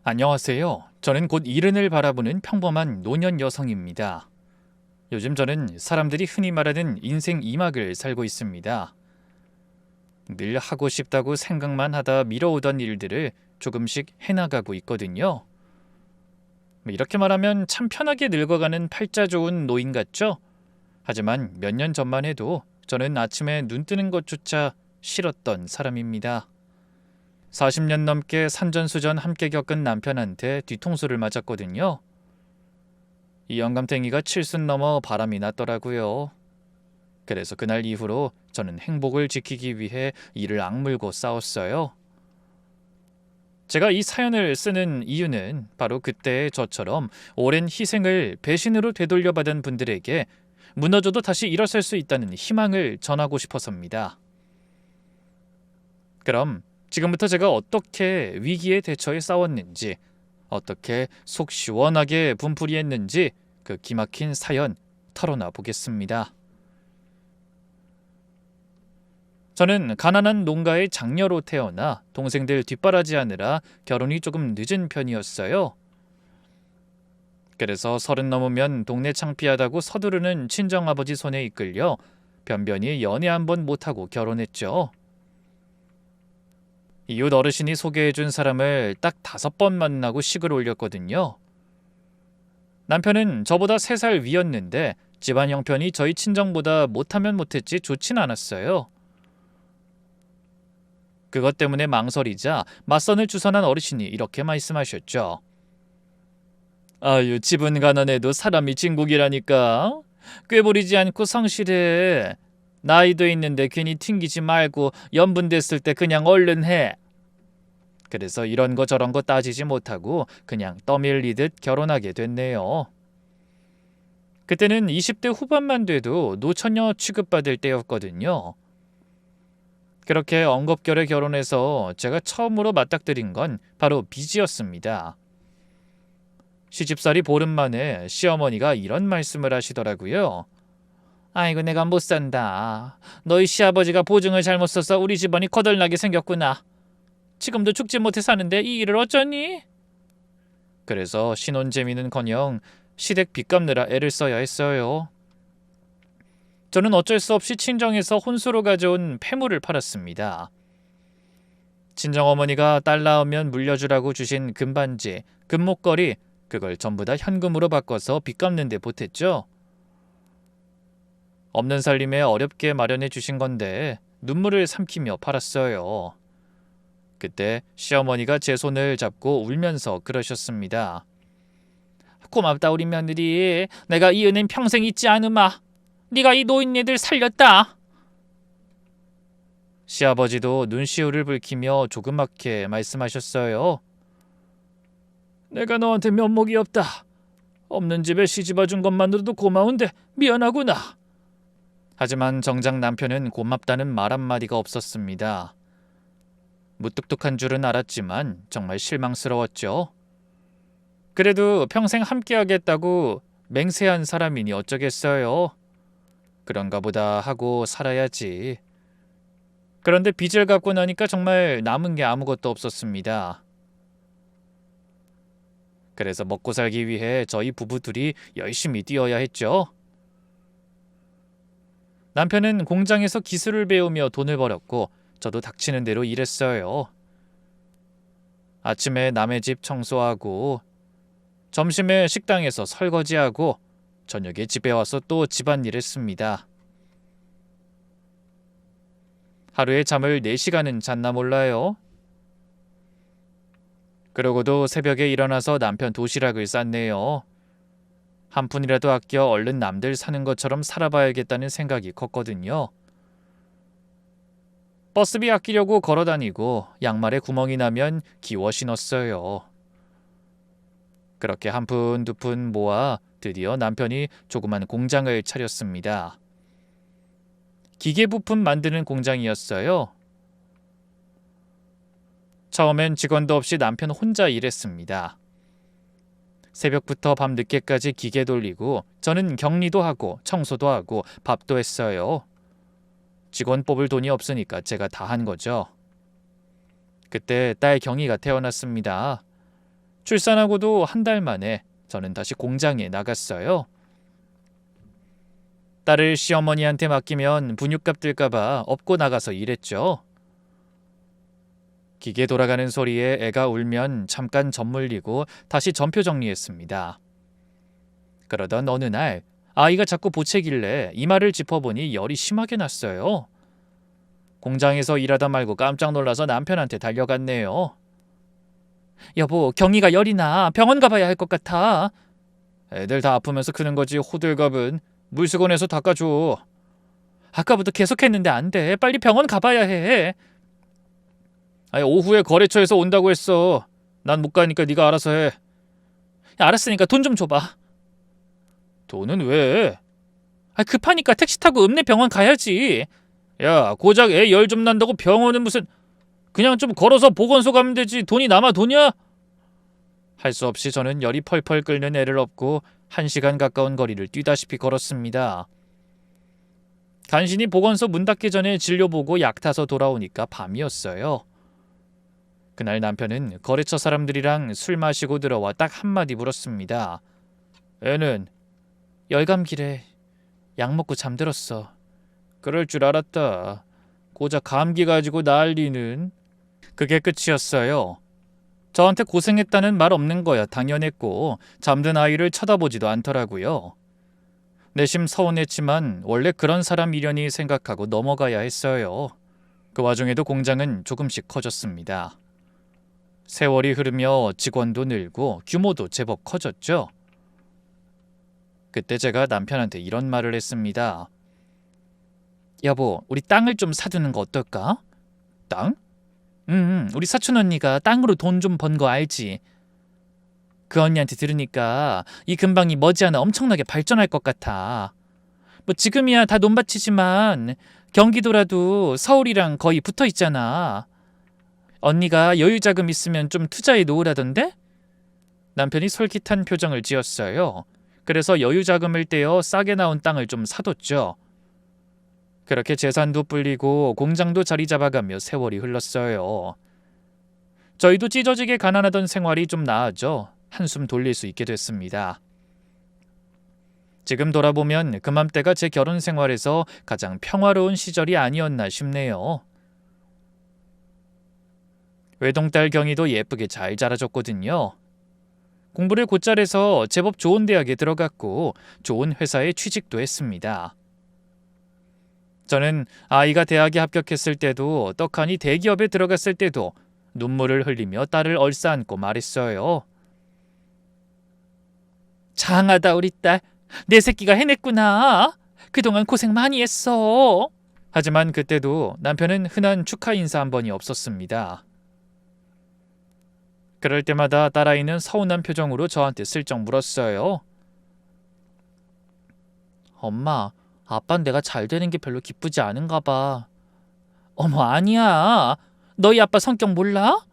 안녕하세요. 저는 곧 이른을 바라보는 평범한 노년 여성입니다. 요즘 저는 사람들이 흔히 말하는 인생 2막을 살고 있습니다. 늘 하고 싶다고 생각만 하다 미뤄오던 일들을 조금씩 해나가고 있거든요. 이렇게 말하면 참 편하게 늙어가는 팔자 좋은 노인 같죠? 하지만 몇 년 전만 해도 저는 아침에 눈 뜨는 것조차 싫었던 사람입니다. 40년 넘게 산전수전 함께 겪은 남편한테 뒤통수를 맞았거든요. 이 영감탱이가 칠순 넘어 바람이 났더라고요. 그래서 그날 이후로 저는 행복을 지키기 위해 이를 악물고 싸웠어요. 제가 이 사연을 쓰는 이유는 바로 그때의 저처럼 오랜 희생을 배신으로 되돌려받은 분들에게 무너져도 다시 일어설 수 있다는 희망을 전하고 싶어서입니다. 그럼 지금부터 제가 어떻게 위기에 대처해 싸웠는지, 어떻게 속 시원하게 분풀이했는지 그 기막힌 사연 털어놔 보겠습니다. 저는 가난한 농가의 장녀로 태어나 동생들 뒷바라지하느라 결혼이 조금 늦은 편이었어요. 그래서 30 넘으면 동네 창피하다고 서두르는 친정아버지 손에 이끌려 변변히 연애 한 번 못하고 결혼했죠. 이웃 어르신이 소개해준 사람을 딱 5번 만나고 식을 올렸거든요. 남편은 저보다 3살 위였는데 집안 형편이 저희 친정보다 못하면 못했지 좋진 않았어요. 그것 때문에 망설이자 맞선을 주선한 어르신이 이렇게 말씀하셨죠. 아유, 집은 가난해도 사람이 진국이라니까. 꾀부리지 않고 성실해. 나이도 있는데 괜히 튕기지 말고 연분 됐을 때 그냥 얼른 해. 그래서 이런 거 저런 거 따지지 못하고 그냥 떠밀리듯 결혼하게 됐네요. 그때는 20대 후반만 돼도 노처녀 취급받을 때였거든요. 그렇게 엉겁결에 결혼해서 제가 처음으로 맞닥뜨린 건 바로 빚이었습니다. 시집살이 보름 만에 시어머니가 이런 말씀을 하시더라고요. 아이고, 내가 못 산다. 너희 시아버지가 보증을 잘못 써서 우리 집안이 거덜나게 생겼구나. 지금도 죽지 못해 사는데 이 일을 어쩌니? 그래서 신혼재미는커녕 시댁 빚 갚느라 애를 써야 했어요. 저는 어쩔 수 없이 친정에서 혼수로 가져온 폐물을 팔았습니다. 친정어머니가 딸 낳으면 물려주라고 주신 금반지, 금목걸이, 그걸 전부 다 현금으로 바꿔서 빚 갚는 데 보탰죠. 없는 살림에 어렵게 마련해 주신 건데 눈물을 삼키며 팔았어요. 그때 시어머니가 제 손을 잡고 울면서 그러셨습니다. 고맙다 우리 며느리. 내가 이 은혜는 평생 잊지 않으마. 네가 이 노인네들 살렸다. 시아버지도 눈시울을 붉히며 조그맣게 말씀하셨어요. 내가 너한테 면목이 없다. 없는 집에 시집와준 것만으로도 고마운데 미안하구나. 하지만 정작 남편은 고맙다는 말 한마디가 없었습니다. 무뚝뚝한 줄은 알았지만 정말 실망스러웠죠. 그래도 평생 함께하겠다고 맹세한 사람이니 어쩌겠어요. 그런가 보다 하고 살아야지. 그런데 빚을 갚고 나니까 정말 남은 게 아무것도 없었습니다. 그래서 먹고 살기 위해 저희 부부들이 열심히 뛰어야 했죠. 남편은 공장에서 기술을 배우며 돈을 벌었고 저도 닥치는 대로 일했어요. 아침에 남의 집 청소하고 점심에 식당에서 설거지하고 저녁에 집에 와서 또 집안일 했습니다. 하루에 잠을 4시간은 잤나 몰라요. 그러고도 새벽에 일어나서 남편 도시락을 쌌네요. 한 푼이라도 아껴 얼른 남들 사는 것처럼 살아봐야겠다는 생각이 컸거든요. 버스비 아끼려고 걸어다니고 양말에 구멍이 나면 기워 신었어요. 그렇게 한 푼 두 푼 모아 드디어 남편이 조그만 공장을 차렸습니다. 기계 부품 만드는 공장이었어요. 처음엔 직원도 없이 남편 혼자 일했습니다. 새벽부터 밤 늦게까지 기계 돌리고 저는 격리도 하고 청소도 하고 밥도 했어요. 직원 뽑을 돈이 없으니까 제가 다 한 거죠. 그때 딸 경이가 태어났습니다. 출산하고도 한 달 만에 저는 다시 공장에 나갔어요. 딸을 시어머니한테 맡기면 분유값 들까봐 업고 나가서 일했죠. 기계 돌아가는 소리에 애가 울면 잠깐 젖물리고 다시 전표 정리했습니다. 그러던 어느 날 아이가 자꾸 보채길래 이마를 짚어보니 열이 심하게 났어요. 공장에서 일하다 말고 깜짝 놀라서 남편한테 달려갔네요. 여보, 경이가 열이 나. 병원 가봐야 할 것 같아. 애들 다 아프면서 크는 거지 호들갑은. 물수건에서 닦아줘. 아까부터 계속했는데 안 돼. 빨리 병원 가봐야 해. 아니, 오후에 거래처에서 온다고 했어. 난 못 가니까 네가 알아서 해. 알았으니까 돈 좀 줘봐. 돈은 왜? 급하니까 택시 타고 읍내 병원 가야지. 야, 고작 애 열 좀 난다고 병원은 무슨... 그냥 좀 걸어서 보건소 가면 되지. 돈이 남아 도냐? 할 수 없이 저는 열이 펄펄 끓는 애를 업고 1시간 가까운 거리를 뛰다시피 걸었습니다. 간신히 보건소 문 닫기 전에 진료 보고 약 타서 돌아오니까 밤이었어요. 그날 남편은 거래처 사람들이랑 술 마시고 들어와 딱 한마디 물었습니다. 애는? 열감기래. 약 먹고 잠들었어. 그럴 줄 알았다. 고작 감기 가지고 난리는. 그게 끝이었어요. 저한테 고생했다는 말 없는 거야 당연했고 잠든 아이를 쳐다보지도 않더라고요. 내심 서운했지만 원래 그런 사람 일련이 생각하고 넘어가야 했어요. 그 와중에도 공장은 조금씩 커졌습니다. 세월이 흐르며 직원도 늘고 규모도 제법 커졌죠. 그때 제가 남편한테 이런 말을 했습니다. 여보, 우리 땅을 좀 사두는 거 어떨까? 땅? 우리 사촌 언니가 땅으로 돈 좀 번 거 알지? 그 언니한테 들으니까 이 근방이 머지않아 엄청나게 발전할 것 같아. 뭐 지금이야 다 논밭이지만 경기도라도 서울이랑 거의 붙어 있잖아. 언니가 여유 자금 있으면 좀 투자해 놓으라던데? 남편이 솔깃한 표정을 지었어요. 그래서 여유 자금을 떼어 싸게 나온 땅을 좀 사뒀죠. 그렇게 재산도 불리고 공장도 자리 잡아가며 세월이 흘렀어요. 저희도 찢어지게 가난하던 생활이 좀 나아져 한숨 돌릴 수 있게 됐습니다. 지금 돌아보면 그맘때가 제 결혼 생활에서 가장 평화로운 시절이 아니었나 싶네요. 외동딸 경이도 예쁘게 잘 자라줬거든요. 공부를 곧잘 해서 제법 좋은 대학에 들어갔고 좋은 회사에 취직도 했습니다. 저는 아이가 대학에 합격했을 때도 떡하니 대기업에 들어갔을 때도 눈물을 흘리며 딸을 얼싸안고 말했어요. 장하다 우리 딸. 내 새끼가 해냈구나. 그동안 고생 많이 했어. 하지만 그때도 남편은 흔한 축하 인사 한 번이 없었습니다. 그럴 때마다 딸아이는 서운한 표정으로 저한테 슬쩍 물었어요. 엄마, 아빠는 내가 잘 되는 게 별로 기쁘지 않은가 봐. 어머, 아니야. 너희 아빠 성격 몰라?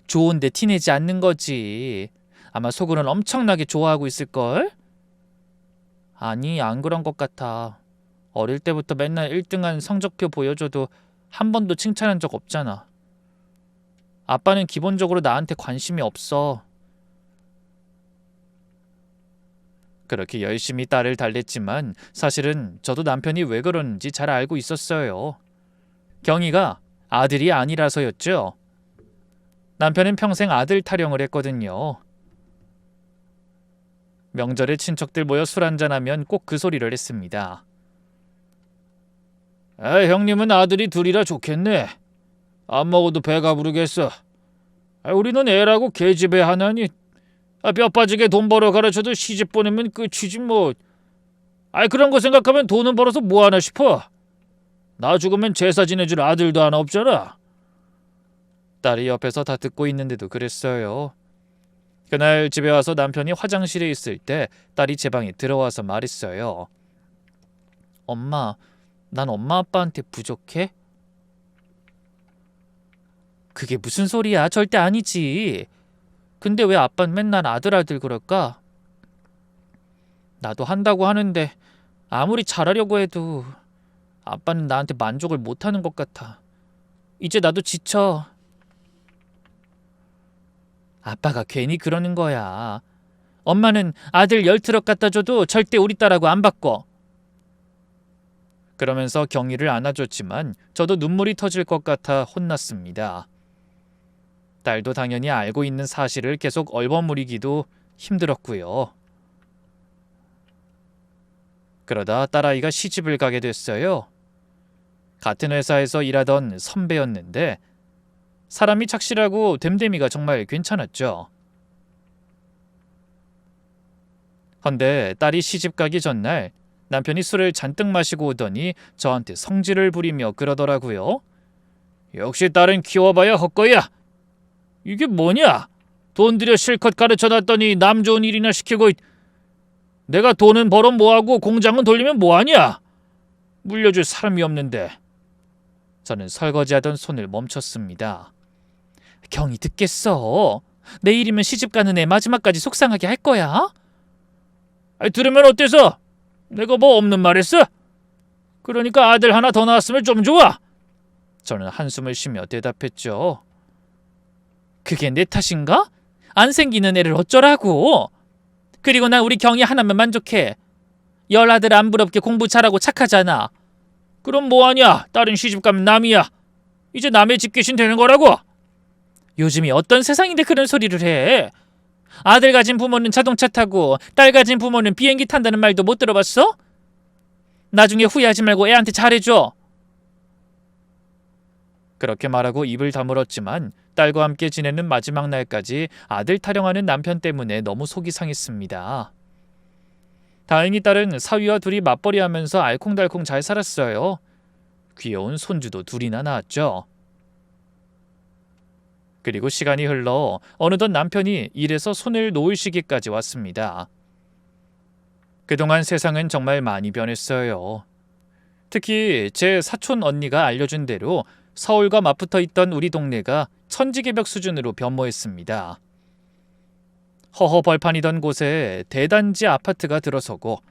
좋은데 티내지 않는 거지. 아마 속으로는 엄청나게 좋아하고 있을걸? 아니, 안 그런 것 같아. 어릴 때부터 맨날 1등한 성적표 보여줘도 한 번도 칭찬한 적 없잖아. 아빠는 기본적으로 나한테 관심이 없어. 그렇게 열심히 딸을 달랬지만 사실은 저도 남편이 왜 그러는지 잘 알고 있었어요. 경이가 아들이 아니라서였죠. 남편은 평생 아들 타령을 했거든요. 명절에 친척들 모여 술 한잔하면 꼭 그 소리를 했습니다. 형님은 아들이 둘이라 좋겠네. 안 먹어도 배가 부르겠어. 우리는 애라고 계집애 하나니 뼈 빠지게 돈 벌어 가르쳐도 시집 보내면 끝이지 뭐. 그런 거 생각하면 돈은 벌어서 뭐 하나 싶어. 나 죽으면 제사 지내줄 아들도 하나 없잖아. 딸이 옆에서 다 듣고 있는데도 그랬어요. 그날 집에 와서 남편이 화장실에 있을 때 딸이 제 방에 들어와서 말했어요. 엄마, 난 엄마 아빠한테 부족해? 그게 무슨 소리야? 절대 아니지. 근데 왜 아빠는 맨날 아들 그럴까? 나도 한다고 하는데 아무리 잘하려고 해도 아빠는 나한테 만족을 못하는 것 같아. 이제 나도 지쳐. 아빠가 괜히 그러는 거야. 엄마는 아들 10트럭 갖다 줘도 절대 우리 딸하고 안 바꿔. 그러면서 경희를 안아줬지만 저도 눈물이 터질 것 같아 혼났습니다. 딸도 당연히 알고 있는 사실을 계속 얼버무리기도 힘들었고요. 그러다 딸아이가 시집을 가게 됐어요. 같은 회사에서 일하던 선배였는데 사람이 착실하고 됨됨이가 정말 괜찮았죠. 헌데 딸이 시집 가기 전날 남편이 술을 잔뜩 마시고 오더니 저한테 성질을 부리며 그러더라고요. 역시 딸은 키워봐야 헛거야. 이게 뭐냐? 돈 들여 실컷 가르쳐놨더니 남 좋은 일이나 시키고 내가 돈은 벌어 뭐하고 공장은 돌리면 뭐하냐? 물려줄 사람이 없는데. 저는 설거지하던 손을 멈췄습니다. 경이 듣겠어. 내일이면 시집 가는 애 마지막까지 속상하게 할 거야. 들으면 어때서? 내가 뭐 없는 말 했어? 그러니까 아들 하나 더 낳았으면 좀 좋아. 저는 한숨을 쉬며 대답했죠. 그게 내 탓인가? 안 생기는 애를 어쩌라고. 그리고 난 우리 경이 하나면 만족해. 열아들 안 부럽게 공부 잘하고 착하잖아. 그럼 뭐하냐? 딸은 시집가면 남이야. 이제 남의 집 귀신 되는 거라고. 요즘이 어떤 세상인데 그런 소리를 해. 아들 가진 부모는 자동차 타고 딸 가진 부모는 비행기 탄다는 말도 못 들어봤어? 나중에 후회하지 말고 애한테 잘해줘. 그렇게 말하고 입을 다물었지만 딸과 함께 지내는 마지막 날까지 아들 타령하는 남편 때문에 너무 속이 상했습니다. 다행히 딸은 사위와 둘이 맞벌이하면서 알콩달콩 잘 살았어요. 귀여운 손주도 둘이나 낳았죠. 그리고 시간이 흘러 어느덧 남편이 일에서 손을 놓을 시기까지 왔습니다. 그동안 세상은 정말 많이 변했어요. 특히 제 사촌 언니가 알려준 대로 서울과 맞붙어 있던 우리 동네가 천지개벽 수준으로 변모했습니다. 허허벌판이던 곳에 대단지 아파트가 들어서고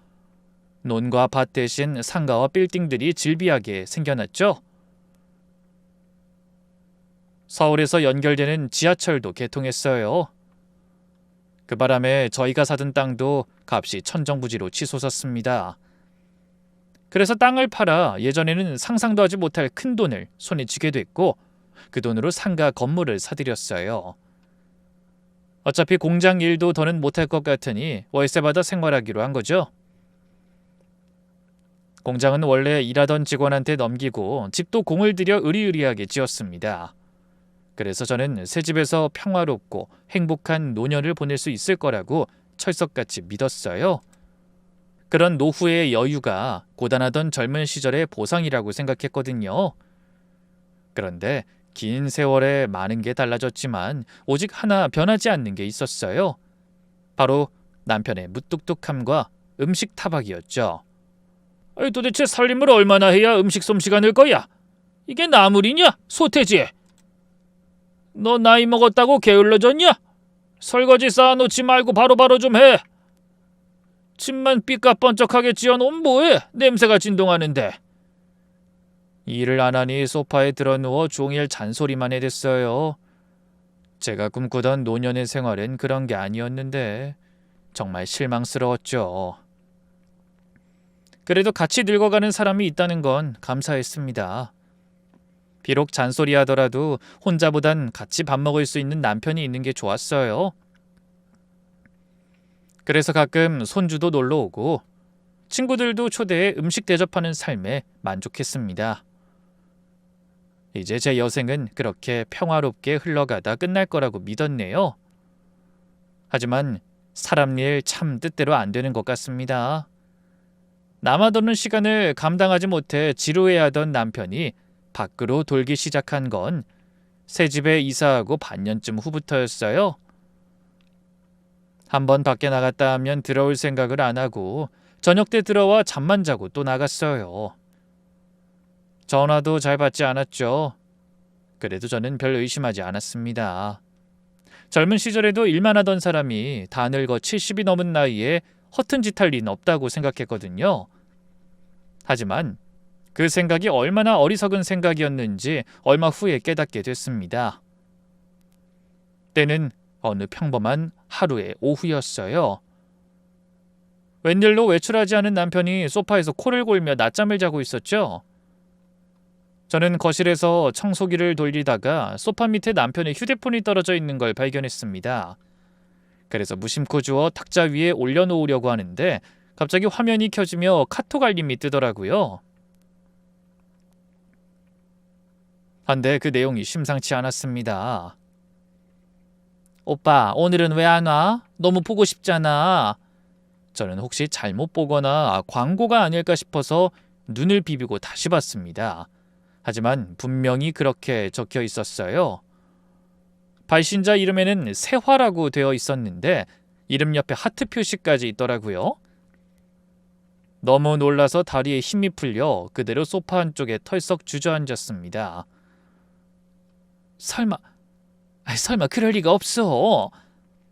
논과 밭 대신 상가와 빌딩들이 질비하게 생겨났죠. 서울에서 연결되는 지하철도 개통했어요. 그 바람에 저희가 사던 땅도 값이 천정부지로 치솟았습니다. 그래서 땅을 팔아 예전에는 상상도 하지 못할 큰 돈을 손에 쥐게 됐고 그 돈으로 상가 건물을 사들였어요. 어차피 공장 일도 더는 못할 것 같으니 월세 받아 생활하기로 한 거죠. 공장은 원래 일하던 직원한테 넘기고 집도 공을 들여 으리으리하게 지었습니다. 그래서 저는 새 집에서 평화롭고 행복한 노년을 보낼 수 있을 거라고 철석같이 믿었어요. 그런 노후의 여유가 고단하던 젊은 시절의 보상이라고 생각했거든요. 그런데 긴 세월에 많은 게 달라졌지만 오직 하나 변하지 않는 게 있었어요. 바로 남편의 무뚝뚝함과 음식 타박이었죠. 도대체 살림을 얼마나 해야 음식 솜씨가 늘 거야? 이게 나물이냐? 소태지? 너 나이 먹었다고 게을러졌냐? 설거지 쌓아놓지 말고 바로바로 좀 해. 집만 삐까번쩍하게 지어놓으면 뭐해? 냄새가 진동하는데. 일을 안 하니 소파에 드러누워 종일 잔소리만 해댔어요. 제가 꿈꾸던 노년의 생활은 그런 게 아니었는데 정말 실망스러웠죠. 그래도 같이 늙어가는 사람이 있다는 건 감사했습니다. 비록 잔소리하더라도 혼자보단 같이 밥 먹을 수 있는 남편이 있는 게 좋았어요. 그래서 가끔 손주도 놀러 오고 친구들도 초대해 음식 대접하는 삶에 만족했습니다. 이제 제 여생은 그렇게 평화롭게 흘러가다 끝날 거라고 믿었네요. 하지만 사람 일 참 뜻대로 안 되는 것 같습니다. 남아도는 시간을 감당하지 못해 지루해하던 남편이 밖으로 돌기 시작한 건 새 집에 이사하고 반년쯤 후부터였어요. 한번 밖에 나갔다 하면 들어올 생각을 안 하고 저녁 때 들어와 잠만 자고 또 나갔어요. 전화도 잘 받지 않았죠. 그래도 저는 별 의심하지 않았습니다. 젊은 시절에도 일만 하던 사람이 다 늙어 70이 넘은 나이에 허튼 짓 할 리는 없다고 생각했거든요. 하지만 그 생각이 얼마나 어리석은 생각이었는지 얼마 후에 깨닫게 됐습니다. 때는 어느 평범한 하루의 오후였어요. 웬일로 외출하지 않은 남편이 소파에서 코를 골며 낮잠을 자고 있었죠. 저는 거실에서 청소기를 돌리다가 소파 밑에 남편의 휴대폰이 떨어져 있는 걸 발견했습니다. 그래서 무심코 주워 탁자 위에 올려놓으려고 하는데 갑자기 화면이 켜지며 카톡 알림이 뜨더라고요. 한데 그 내용이 심상치 않았습니다. 오빠, 오늘은 왜 안 와? 너무 보고 싶잖아. 저는 혹시 잘못 보거나 광고가 아닐까 싶어서 눈을 비비고 다시 봤습니다. 하지만 분명히 그렇게 적혀 있었어요. 발신자 이름에는 세화라고 되어 있었는데 이름 옆에 하트 표시까지 있더라고요. 너무 놀라서 다리에 힘이 풀려 그대로 소파 한쪽에 털썩 주저앉았습니다. 설마 그럴 리가 없어.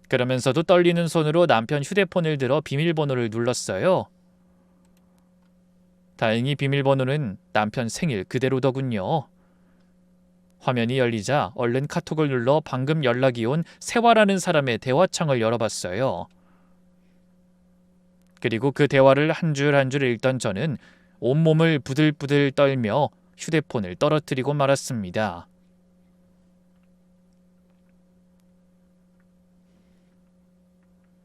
그러면서도 떨리는 손으로 남편 휴대폰을 들어 비밀번호를 눌렀어요. 다행히 비밀번호는 남편 생일 그대로더군요. 화면이 열리자 얼른 카톡을 눌러 방금 연락이 온 세화라는 사람의 대화창을 열어봤어요. 그리고 그 대화를 한 줄 한 줄 읽던 저는 온몸을 부들부들 떨며 휴대폰을 떨어뜨리고 말았습니다.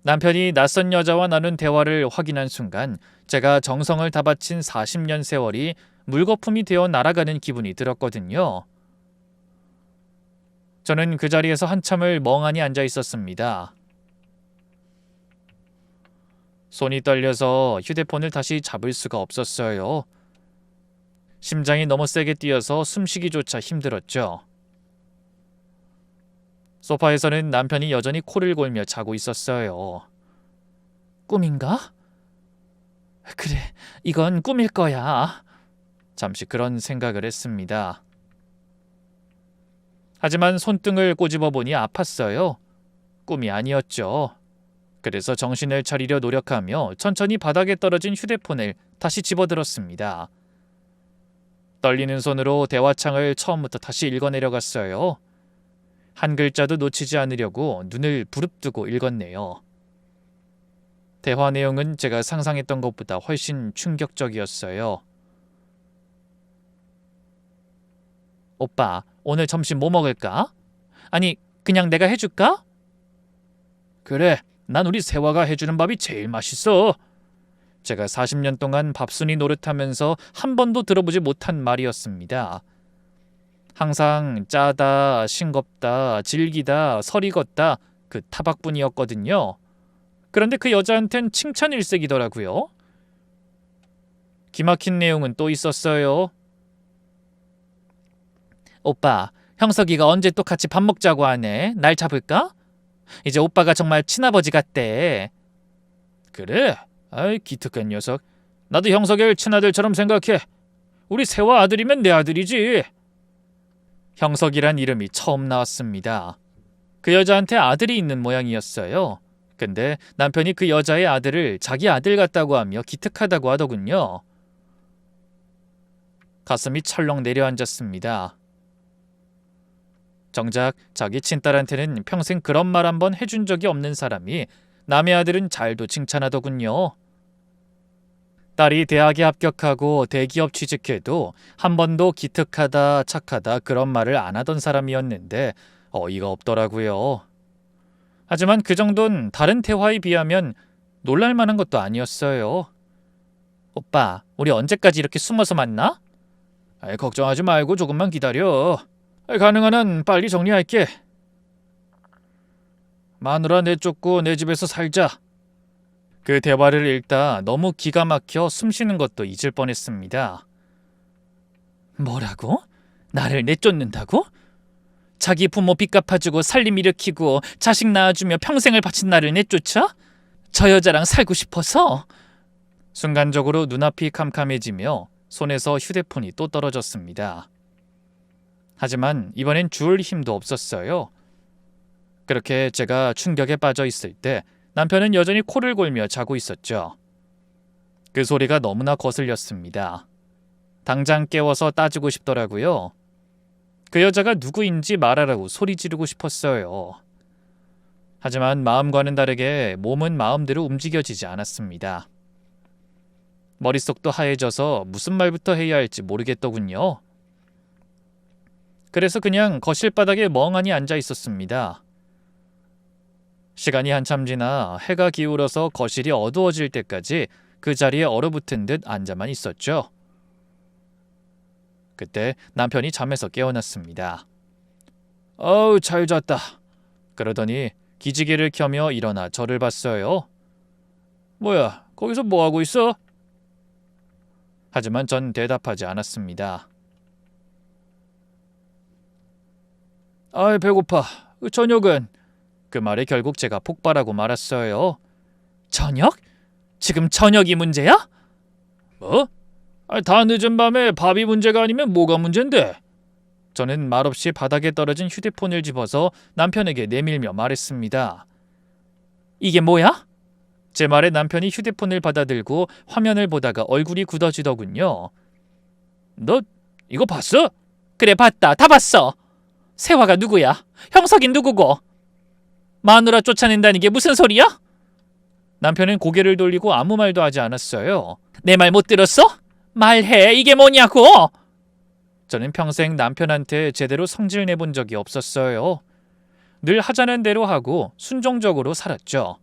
남편이 낯선 여자와 나눈 대화를 확인한 순간 제가 정성을 다 바친 40년 세월이 물거품이 되어 날아가는 기분이 들었거든요. 저는 그 자리에서 한참을 멍하니 앉아 있었습니다. 손이 떨려서 휴대폰을 다시 잡을 수가 없었어요. 심장이 너무 세게 뛰어서 숨쉬기조차 힘들었죠. 소파에서는 남편이 여전히 코를 골며 자고 있었어요. 꿈인가? 그래, 이건 꿈일 거야. 잠시 그런 생각을 했습니다. 하지만 손등을 꼬집어 보니 아팠어요. 꿈이 아니었죠. 그래서 정신을 차리려 노력하며 천천히 바닥에 떨어진 휴대폰을 다시 집어들었습니다. 떨리는 손으로 대화창을 처음부터 다시 읽어내려갔어요. 한 글자도 놓치지 않으려고 눈을 부릅뜨고 읽었네요. 대화 내용은 제가 상상했던 것보다 훨씬 충격적이었어요. 오빠, 오늘 점심 뭐 먹을까? 아니, 그냥 내가 해줄까? 그래, 난 우리 세화가 해주는 밥이 제일 맛있어. 제가 40년 동안 밥순이 노릇하면서 한 번도 들어보지 못한 말이었습니다. 항상 짜다, 싱겁다, 질기다, 설익었다 그 타박뿐이었거든요. 그런데 그 여자한텐 칭찬 일색이더라고요. 기막힌 내용은 또 있었어요. 오빠, 형석이가 언제 또 같이 밥 먹자고 하네. 날 잡을까? 이제 오빠가 정말 친아버지 같대. 그래? 아이 기특한 녀석. 나도 형석이를 친아들처럼 생각해. 우리 세화 아들이면 내 아들이지. 형석이란 이름이 처음 나왔습니다. 그 여자한테 아들이 있는 모양이었어요. 근데 남편이 그 여자의 아들을 자기 아들 같다고 하며 기특하다고 하더군요. 가슴이 철렁 내려앉았습니다. 정작 자기 친딸한테는 평생 그런 말 한 번 해준 적이 없는 사람이 남의 아들은 잘도 칭찬하더군요. 딸이 대학에 합격하고 대기업 취직해도 한 번도 기특하다, 착하다 그런 말을 안 하던 사람이었는데 어이가 없더라고요. 하지만 그 정도는 다른 대화에 비하면 놀랄만한 것도 아니었어요. 오빠, 우리 언제까지 이렇게 숨어서 만나? 걱정하지 말고 조금만 기다려. 가능한 한 빨리 정리할게. 마누라 내쫓고 내 집에서 살자. 그 대화를 읽다 너무 기가 막혀 숨쉬는 것도 잊을 뻔했습니다. 뭐라고? 나를 내쫓는다고? 자기 부모 빚 갚아주고 살림 일으키고 자식 낳아주며 평생을 바친 나를 내쫓아? 저 여자랑 살고 싶어서? 순간적으로 눈앞이 캄캄해지며 손에서 휴대폰이 또 떨어졌습니다. 하지만 이번엔 주울 힘도 없었어요. 그렇게 제가 충격에 빠져 있을 때 남편은 여전히 코를 골며 자고 있었죠. 그 소리가 너무나 거슬렸습니다. 당장 깨워서 따지고 싶더라고요. 그 여자가 누구인지 말하라고 소리 지르고 싶었어요. 하지만 마음과는 다르게 몸은 마음대로 움직여지지 않았습니다. 머릿속도 하얘져서 무슨 말부터 해야 할지 모르겠더군요. 그래서 그냥 거실 바닥에 멍하니 앉아 있었습니다. 시간이 한참 지나 해가 기울어서 거실이 어두워질 때까지 그 자리에 얼어붙은 듯 앉아만 있었죠. 그때 남편이 잠에서 깨어났습니다. 어우, 잘 잤다. 그러더니 기지개를 켜며 일어나 저를 봤어요. 뭐야, 거기서 뭐하고 있어? 하지만 전 대답하지 않았습니다. 아이, 배고파. 저녁은? 그 말에 결국 제가 폭발하고 말았어요. 저녁? 지금 저녁이 문제야? 뭐? 다 늦은 밤에 밥이 문제가 아니면 뭐가 문제인데? 저는 말없이 바닥에 떨어진 휴대폰을 집어서 남편에게 내밀며 말했습니다. 이게 뭐야? 제 말에 남편이 휴대폰을 받아들고 화면을 보다가 얼굴이 굳어지더군요. 너 이거 봤어? 그래, 봤다. 다 봤어. 세화가 누구야? 형석인 누구고? 마누라 쫓아낸다는 게 무슨 소리야? 남편은 고개를 돌리고 아무 말도 하지 않았어요. 내 말 못 들었어? 말해. 이게 뭐냐고? 저는 평생 남편한테 제대로 성질 내본 적이 없었어요. 늘 하자는 대로 하고 순종적으로 살았죠.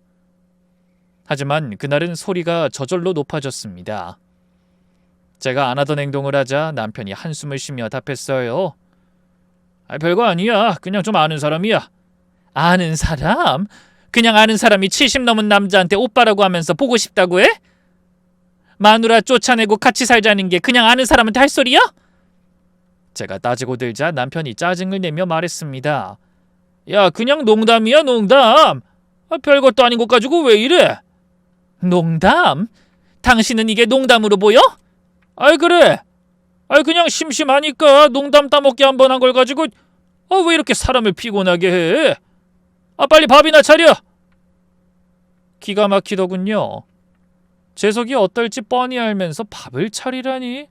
하지만 그날은 소리가 저절로 높아졌습니다. 제가 안 하던 행동을 하자 남편이 한숨을 쉬며 답했어요. 별거 아니야. 그냥 좀 아는 사람이야. 아는 사람? 그냥 아는 사람이 70 넘은 남자한테 오빠라고 하면서 보고 싶다고 해? 마누라 쫓아내고 같이 살자는 게 그냥 아는 사람한테 할 소리야? 제가 따지고 들자 남편이 짜증을 내며 말했습니다. 야, 그냥 농담이야, 농담. 별것도 아닌 것 가지고 왜 이래? 농담? 당신은 이게 농담으로 보여? 그래. 그냥 심심하니까 농담 따먹기 한 번 한 걸 가지고 왜 이렇게 사람을 피곤하게 해? 빨리 밥이나 차려. 기가 막히더군요. 제 속이 어떨지 뻔히 알면서 밥을 차리라니?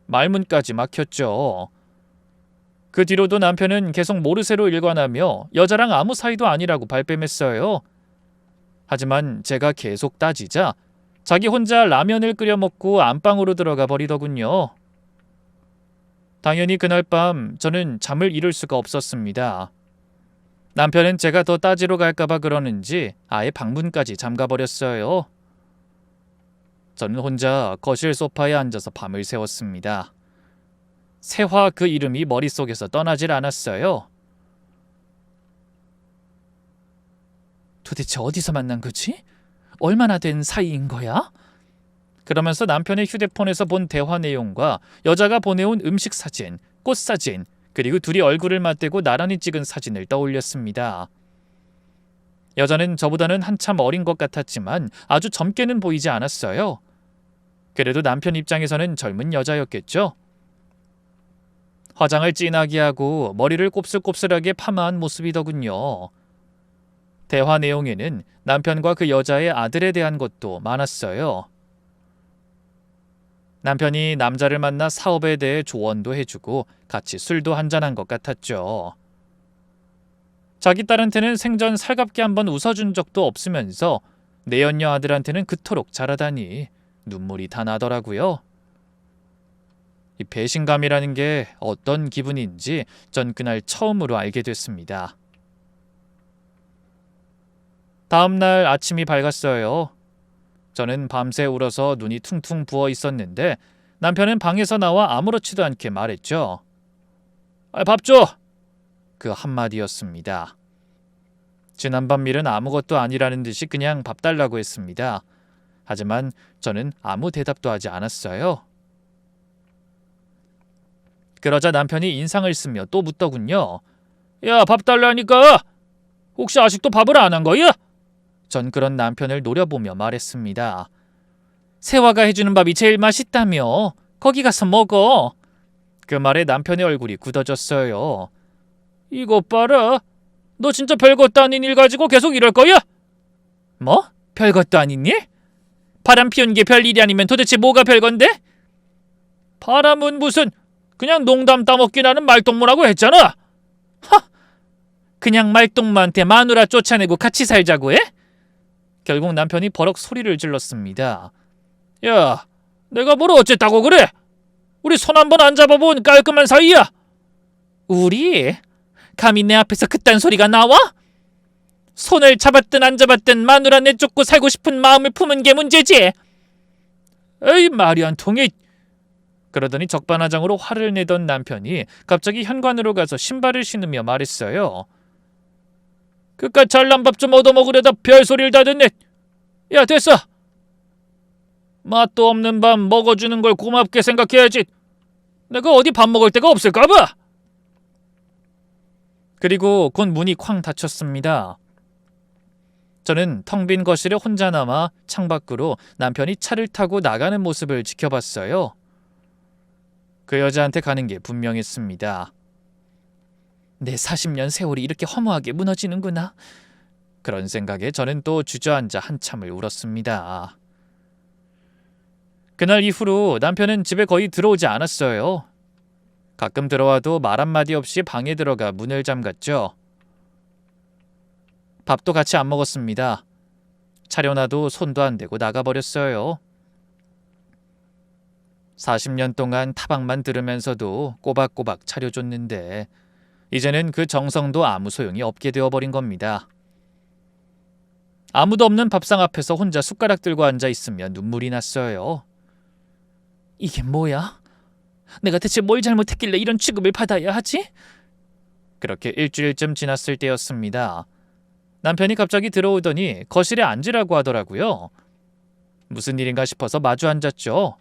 말문까지 막혔죠. 그 뒤로도 남편은 계속 모르쇠로 일관하며 여자랑 아무 사이도 아니라고 발뺌했어요. 하지만 제가 계속 따지자 자기 혼자 라면을 끓여 먹고 안방으로 들어가 버리더군요. 당연히 그날 밤 저는 잠을 이룰 수가 없었습니다. 남편은 제가 더 따지러 갈까봐 그러는지 아예 방문까지 잠가버렸어요. 저는 혼자 거실 소파에 앉아서 밤을 새웠습니다. 세화, 그 이름이 머릿속에서 떠나질 않았어요. 도대체 어디서 만난 거지? 얼마나 된 사이인 거야? 그러면서 남편의 휴대폰에서 본 대화 내용과 여자가 보내온 음식 사진, 꽃 사진, 그리고 둘이 얼굴을 맞대고 나란히 찍은 사진을 떠올렸습니다. 여자는 저보다는 한참 어린 것 같았지만 아주 젊게는 보이지 않았어요. 그래도 남편 입장에서는 젊은 여자였겠죠. 화장을 진하게 하고 머리를 곱슬곱슬하게 파마한 모습이더군요. 대화 내용에는 남편과 그 여자의 아들에 대한 것도 많았어요. 남편이 남자를 만나 사업에 대해 조언도 해주고 같이 술도 한잔한 것 같았죠. 자기 딸한테는 생전 살갑게 한번 웃어준 적도 없으면서 내연녀 아들한테는 그토록 잘하다니 눈물이 다 나더라고요. 이 배신감이라는 게 어떤 기분인지 전 그날 처음으로 알게 됐습니다. 다음 날 아침이 밝았어요. 저는 밤새 울어서 눈이 퉁퉁 부어 있었는데 남편은 방에서 나와 아무렇지도 않게 말했죠. 밥 줘! 그 한마디였습니다. 지난밤 일은 아무것도 아니라는 듯이 그냥 밥 달라고 했습니다. 하지만 저는 아무 대답도 하지 않았어요. 그러자 남편이 인상을 쓰며 또 묻더군요. 야, 밥 달라니까! 혹시 아직도 밥을 안 한 거야? 전 그런 남편을 노려보며 말했습니다. 세화가 해주는 밥이 제일 맛있다며. 거기 가서 먹어. 그 말에 남편의 얼굴이 굳어졌어요. 이것 봐라. 너 진짜 별것도 아닌 일 가지고 계속 이럴 거야? 뭐? 별것도 아닌 일? 바람 피운 게 별일이 아니면 도대체 뭐가 별건데? 바람은 무슨 그냥 농담 따먹기 나는 말동무라고 했잖아. 하! 그냥 말똥마한테 마누라 쫓아내고 같이 살자고 해? 결국 남편이 버럭 소리를 질렀습니다. 야, 내가 뭘 어쨌다고 그래? 우리 손 한 번 안 잡아본 깔끔한 사이야. 우리? 감히 내 앞에서 그딴 소리가 나와? 손을 잡았든 안 잡았든 마누라 내쫓고 살고 싶은 마음을 품은 게 문제지. 에이, 말이 안 통해. 그러더니 적반하장으로 화를 내던 남편이 갑자기 현관으로 가서 신발을 신으며 말했어요. 그깟 잘난 밥 좀 얻어먹으려다 별소리를 다 듣네. 야, 됐어. 맛도 없는 밥 먹어주는 걸 고맙게 생각해야지. 내가 어디 밥 먹을 데가 없을까봐. 그리고 곧 문이 쾅 닫혔습니다. 저는 텅 빈 거실에 혼자 남아 창밖으로 남편이 차를 타고 나가는 모습을 지켜봤어요. 그 여자한테 가는 게 분명했습니다. 내 40년 세월이 이렇게 허무하게 무너지는구나. 그런 생각에 저는 또 주저앉아 한참을 울었습니다. 그날 이후로 남편은 집에 거의 들어오지 않았어요. 가끔 들어와도 말 한마디 없이 방에 들어가 문을 잠갔죠. 밥도 같이 안 먹었습니다. 차려놔도 손도 안 대고 나가버렸어요. 40년 동안 타박만 들으면서도 꼬박꼬박 차려줬는데 이제는 그 정성도 아무 소용이 없게 되어버린 겁니다. 아무도 없는 밥상 앞에서 혼자 숟가락 들고 앉아 있으면 눈물이 났어요. 이게 뭐야? 내가 대체 뭘 잘못했길래 이런 취급을 받아야 하지? 그렇게 일주일쯤 지났을 때였습니다. 남편이 갑자기 들어오더니 거실에 앉으라고 하더라고요. 무슨 일인가 싶어서 마주 앉았죠.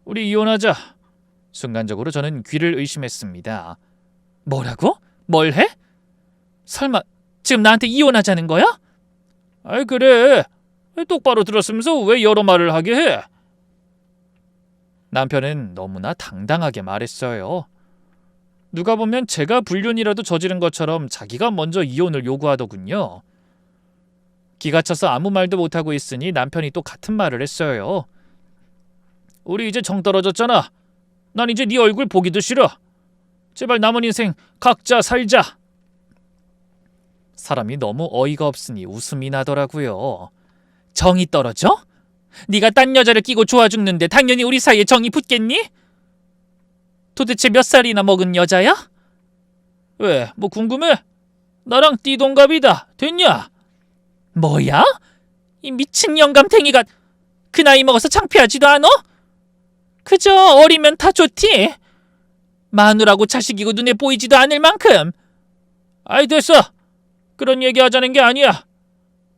우리 이혼하자. 순간적으로 저는 귀를 의심했습니다. 뭐라고? 뭘 해? 설마 지금 나한테 이혼하자는 거야? 아이, 그래. 똑바로 들었으면서 왜 여러 말을 하게 해? 남편은 너무나 당당하게 말했어요. 누가 보면 제가 불륜이라도 저지른 것처럼 자기가 먼저 이혼을 요구하더군요. 기가 차서 아무 말도 못하고 있으니 남편이 또 같은 말을 했어요. 우리 이제 정 떨어졌잖아. 난 이제 네 얼굴 보기도 싫어. 제발 남은 인생 각자 살자. 사람이 너무 어이가 없으니 웃음이 나더라고요. 정이 떨어져? 네가 딴 여자를 끼고 좋아 죽는데 당연히 우리 사이에 정이 붙겠니? 도대체 몇 살이나 먹은 여자야? 왜? 뭐 궁금해? 나랑 띠동갑이다. 됐냐? 뭐야? 이 미친 영감탱이가 그 나이 먹어서 창피하지도 않아? 그저 어리면 다 좋지. 마누라고 자식이고 눈에 보이지도 않을 만큼. 아이, 됐어. 그런 얘기 하자는 게 아니야.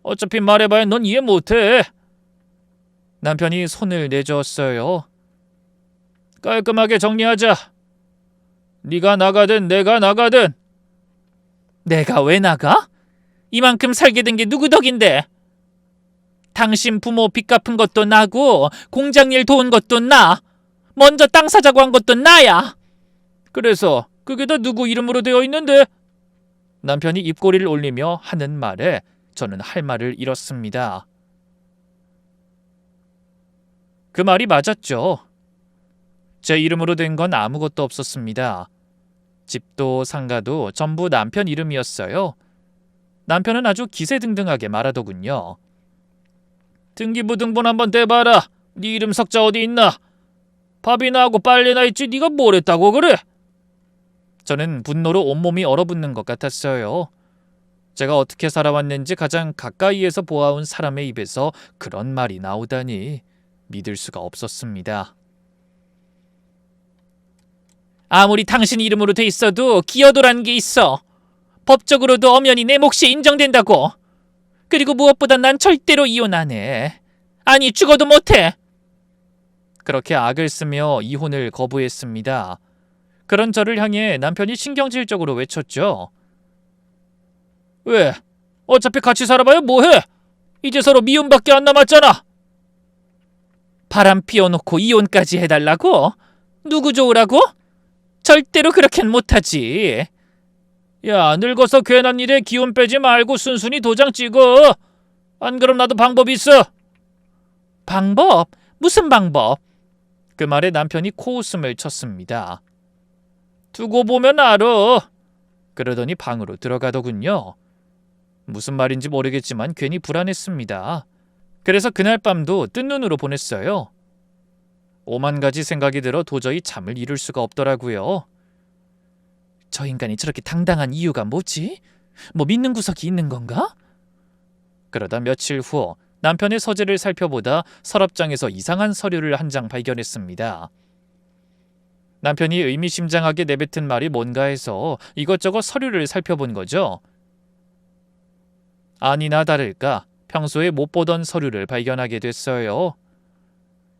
어차피 말해봐야 넌 이해 못해. 남편이 손을 내저었어요. 깔끔하게 정리하자. 네가 나가든 내가 나가든. 내가 왜 나가? 이만큼 살게 된 게 누구 덕인데? 당신 부모 빚 갚은 것도 나고 공장일 도운 것도 나. 먼저 땅 사자고 한 것도 나야. 그래서 그게 다 누구 이름으로 되어 있는데? 남편이 입꼬리를 올리며 하는 말에 저는 할 말을 잃었습니다. 그 말이 맞았죠. 제 이름으로 된 건 아무것도 없었습니다. 집도 상가도 전부 남편 이름이었어요. 남편은 아주 기세등등하게 말하더군요. 등기부등본 한번 대봐라. 네 이름 석자 어디 있나? 밥이나 하고 빨래나 있지 네가 뭘 했다고 그래? 저는 분노로 온몸이 얼어붙는 것 같았어요. 제가 어떻게 살아왔는지 가장 가까이에서 보아온 사람의 입에서 그런 말이 나오다니 믿을 수가 없었습니다. 아무리 당신 이름으로 돼 있어도 기여도라는 게 있어. 법적으로도 엄연히 내 몫이 인정된다고. 그리고 무엇보다 난 절대로 이혼 안 해. 아니, 죽어도 못해. 그렇게 악을 쓰며 이혼을 거부했습니다. 그런 저를 향해 남편이 신경질적으로 외쳤죠. 왜? 어차피 같이 살아봐야 뭐해? 이제 서로 미움밖에 안 남았잖아. 바람 피워놓고 이혼까지 해달라고? 누구 좋으라고? 절대로 그렇게는 못하지. 야, 늙어서 괜한 일에 기운 빼지 말고 순순히 도장 찍어. 안 그럼 나도 방법이 있어. 방법? 무슨 방법? 그 말에 남편이 코웃음을 쳤습니다. 두고 보면 알아. 그러더니 방으로 들어가더군요. 무슨 말인지 모르겠지만 괜히 불안했습니다. 그래서 그날 밤도 뜬 눈으로 보냈어요. 오만 가지 생각이 들어 도저히 잠을 이룰 수가 없더라고요. 저 인간이 저렇게 당당한 이유가 뭐지? 뭐 믿는 구석이 있는 건가? 그러다 며칠 후 남편의 서재를 살펴보다 서랍장에서 이상한 서류를 한 장 발견했습니다. 남편이 의미심장하게 내뱉은 말이 뭔가 해서 이것저것 서류를 살펴본 거죠. 아니나 다를까 평소에 못 보던 서류를 발견하게 됐어요.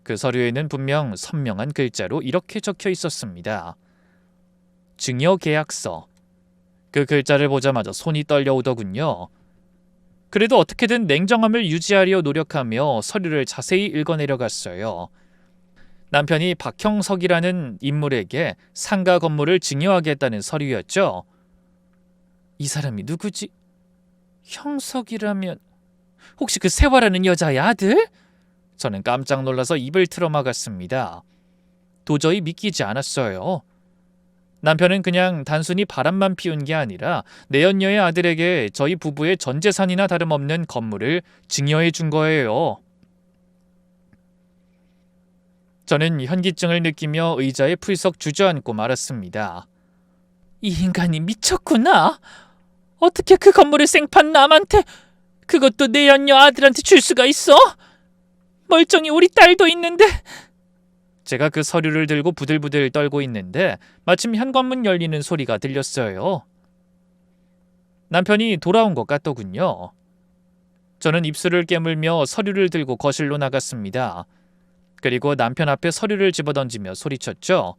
그 서류에는 분명 선명한 글자로 이렇게 적혀 있었습니다. 증여계약서. 그 글자를 보자마자 손이 떨려오더군요. 그래도 어떻게든 냉정함을 유지하려 노력하며 서류를 자세히 읽어내려갔어요. 남편이 박형석이라는 인물에게 상가 건물을 증여하겠다는 서류였죠. 이 사람이 누구지? 형석이라면 혹시 그 세화라는 여자의 아들? 저는 깜짝 놀라서 입을 틀어막았습니다. 도저히 믿기지 않았어요. 남편은 그냥 단순히 바람만 피운 게 아니라 내연녀의 아들에게 저희 부부의 전 재산이나 다름없는 건물을 증여해 준 거예요. 저는 현기증을 느끼며 의자에 풀썩 주저앉고 말았습니다. 이 인간이 미쳤구나. 어떻게 그 건물을 생판 남한테, 그것도 내연녀 아들한테 줄 수가 있어? 멀쩡히 우리 딸도 있는데. 제가 그 서류를 들고 부들부들 떨고 있는데 마침 현관문 열리는 소리가 들렸어요. 남편이 돌아온 것 같더군요. 저는 입술을 깨물며 서류를 들고 거실로 나갔습니다. 그리고 남편 앞에 서류를 집어던지며 소리쳤죠.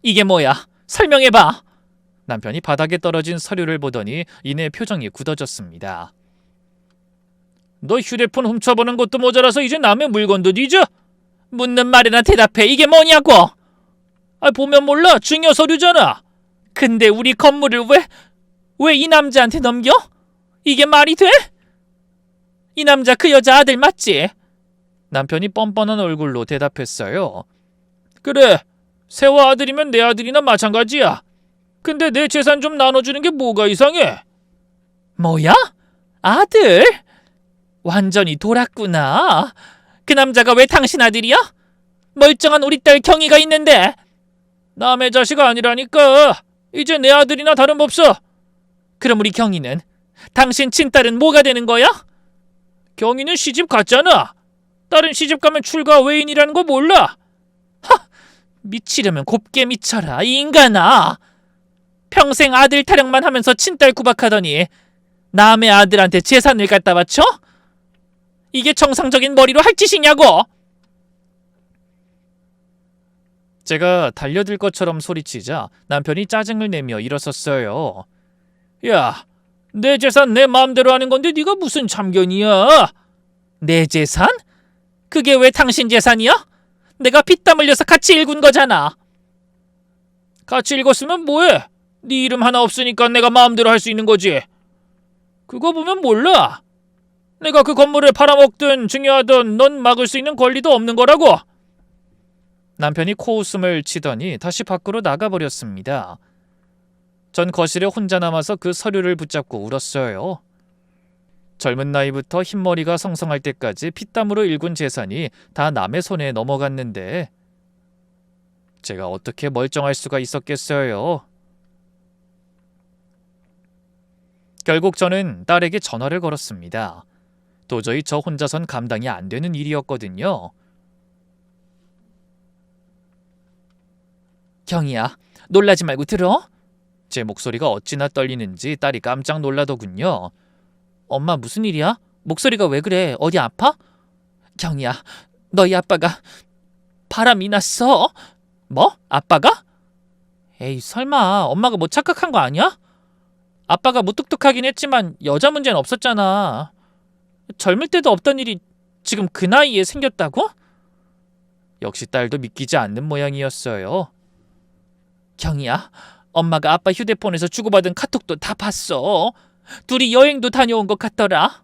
이게 뭐야? 설명해봐. 남편이 바닥에 떨어진 서류를 보더니 이내 표정이 굳어졌습니다. 너 휴대폰 훔쳐보는 것도 모자라서 이제 남의 물건도 뒤져? 묻는 말이나 대답해. 이게 뭐냐고. 보면 몰라. 증여 서류잖아. 근데 우리 건물을 왜 이 남자한테 넘겨? 이게 말이 돼? 이 남자 그 여자 아들 맞지? 남편이 뻔뻔한 얼굴로 대답했어요. 그래. 세화 아들이면 내 아들이나 마찬가지야. 근데 내 재산 좀 나눠주는 게 뭐가 이상해? 뭐야? 아들? 완전히 돌았구나. 그 남자가 왜 당신 아들이야? 멀쩡한 우리 딸 경이가 있는데. 남의 자식 아니라니까. 이제 내 아들이나 다름없어. 그럼 우리 경이는? 당신 친딸은 뭐가 되는 거야? 경이는 시집 갔잖아. 딸은 시집 가면 출가 외인이라는 거 몰라? 하! 미치려면 곱게 미쳐라, 이 인간아. 평생 아들 타령만 하면서 친딸 구박하더니 남의 아들한테 재산을 갖다 바쳐? 이게 정상적인 머리로 할 짓이냐고! 제가 달려들 것처럼 소리치자 남편이 짜증을 내며 일어섰어요. 야, 내 재산 내 마음대로 하는 건데 네가 무슨 참견이야? 내 재산? 그게 왜 당신 재산이야? 내가 피땀 흘려서 같이 읽은 거잖아. 같이 읽었으면 뭐해? 네 이름 하나 없으니까 내가 마음대로 할 수 있는 거지. 그거 보면 몰라. 내가 그 건물을 팔아먹든 증여하든 넌 막을 수 있는 권리도 없는 거라고. 남편이 코웃음을 치더니 다시 밖으로 나가버렸습니다. 전 거실에 혼자 남아서 그 서류를 붙잡고 울었어요. 젊은 나이부터 흰머리가 성성할 때까지 피땀으로 일군 재산이 다 남의 손에 넘어갔는데 제가 어떻게 멀쩡할 수가 있었겠어요. 결국 저는 딸에게 전화를 걸었습니다. 도저히 저 혼자선 감당이 안 되는 일이었거든요. 경이야, 놀라지 말고 들어? 제 목소리가 어찌나 떨리는지 딸이 깜짝 놀라더군요. 엄마 무슨 일이야? 목소리가 왜 그래? 어디 아파? 경이야, 너희 아빠가 바람이 났어. 뭐? 아빠가? 에이 설마 엄마가 뭐 착각한 거 아니야? 아빠가 무뚝뚝하긴 했지만 여자 문제는 없었잖아. 젊을 때도 없던 일이 지금 그 나이에 생겼다고? 역시 딸도 믿기지 않는 모양이었어요. 경이야, 엄마가 아빠 휴대폰에서 주고받은 카톡도 다 봤어. 둘이 여행도 다녀온 것 같더라.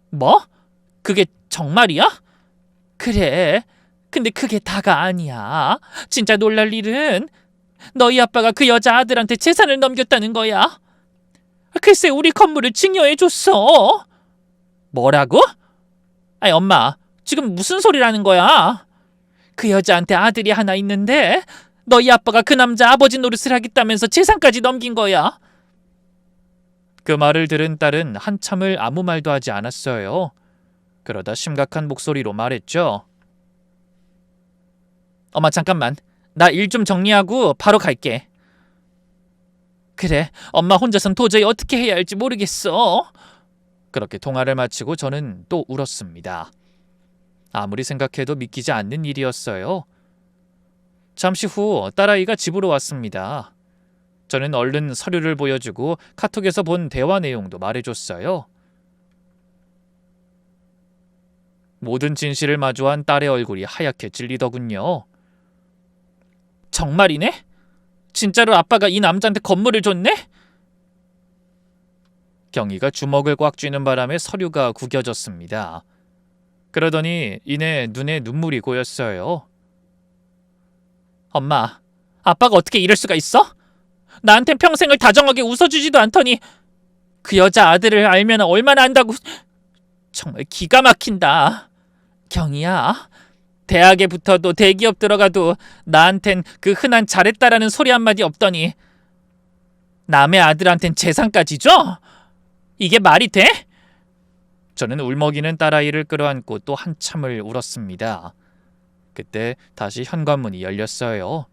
뭐? 그게 정말이야? 그래. 근데 그게 다가 아니야. 진짜 놀랄 일은 너희 아빠가 그 여자 아들한테 재산을 넘겼다는 거야. 글쎄 우리 건물을 증여해줬어. 뭐라고? 아니 엄마, 지금 무슨 소리라는 거야? 그 여자한테 아들이 하나 있는데 너희 아빠가 그 남자 아버지 노릇을 하겠다면서 재산까지 넘긴 거야. 그 말을 들은 딸은 한참을 아무 말도 하지 않았어요. 그러다 심각한 목소리로 말했죠. 엄마 잠깐만, 나 일 좀 정리하고 바로 갈게. 그래, 엄마 혼자선 도저히 어떻게 해야 할지 모르겠어. 그렇게 통화를 마치고 저는 또 울었습니다. 아무리 생각해도 믿기지 않는 일이었어요. 잠시 후 딸아이가 집으로 왔습니다. 저는 얼른 서류를 보여주고 카톡에서 본 대화 내용도 말해줬어요. 모든 진실을 마주한 딸의 얼굴이 하얗게 질리더군요. 정말이네? 진짜로 아빠가 이 남자한테 건물을 줬네? 경희가 주먹을 꽉 쥐는 바람에 서류가 구겨졌습니다. 그러더니 이내 눈에 눈물이 고였어요. 엄마, 아빠가 어떻게 이럴 수가 있어? 나한텐 평생을 다정하게 웃어주지도 않더니 그 여자 아들을 알면 얼마나 안다고. 정말 기가 막힌다. 경희야, 대학에 붙어도 대기업 들어가도 나한텐 그 흔한 잘했다라는 소리 한마디 없더니 남의 아들한텐 재산까지 줘? 이게 말이 돼? 저는 울먹이는 딸아이를 끌어안고 또 한참을 울었습니다. 그때 다시 현관문이 열렸어요.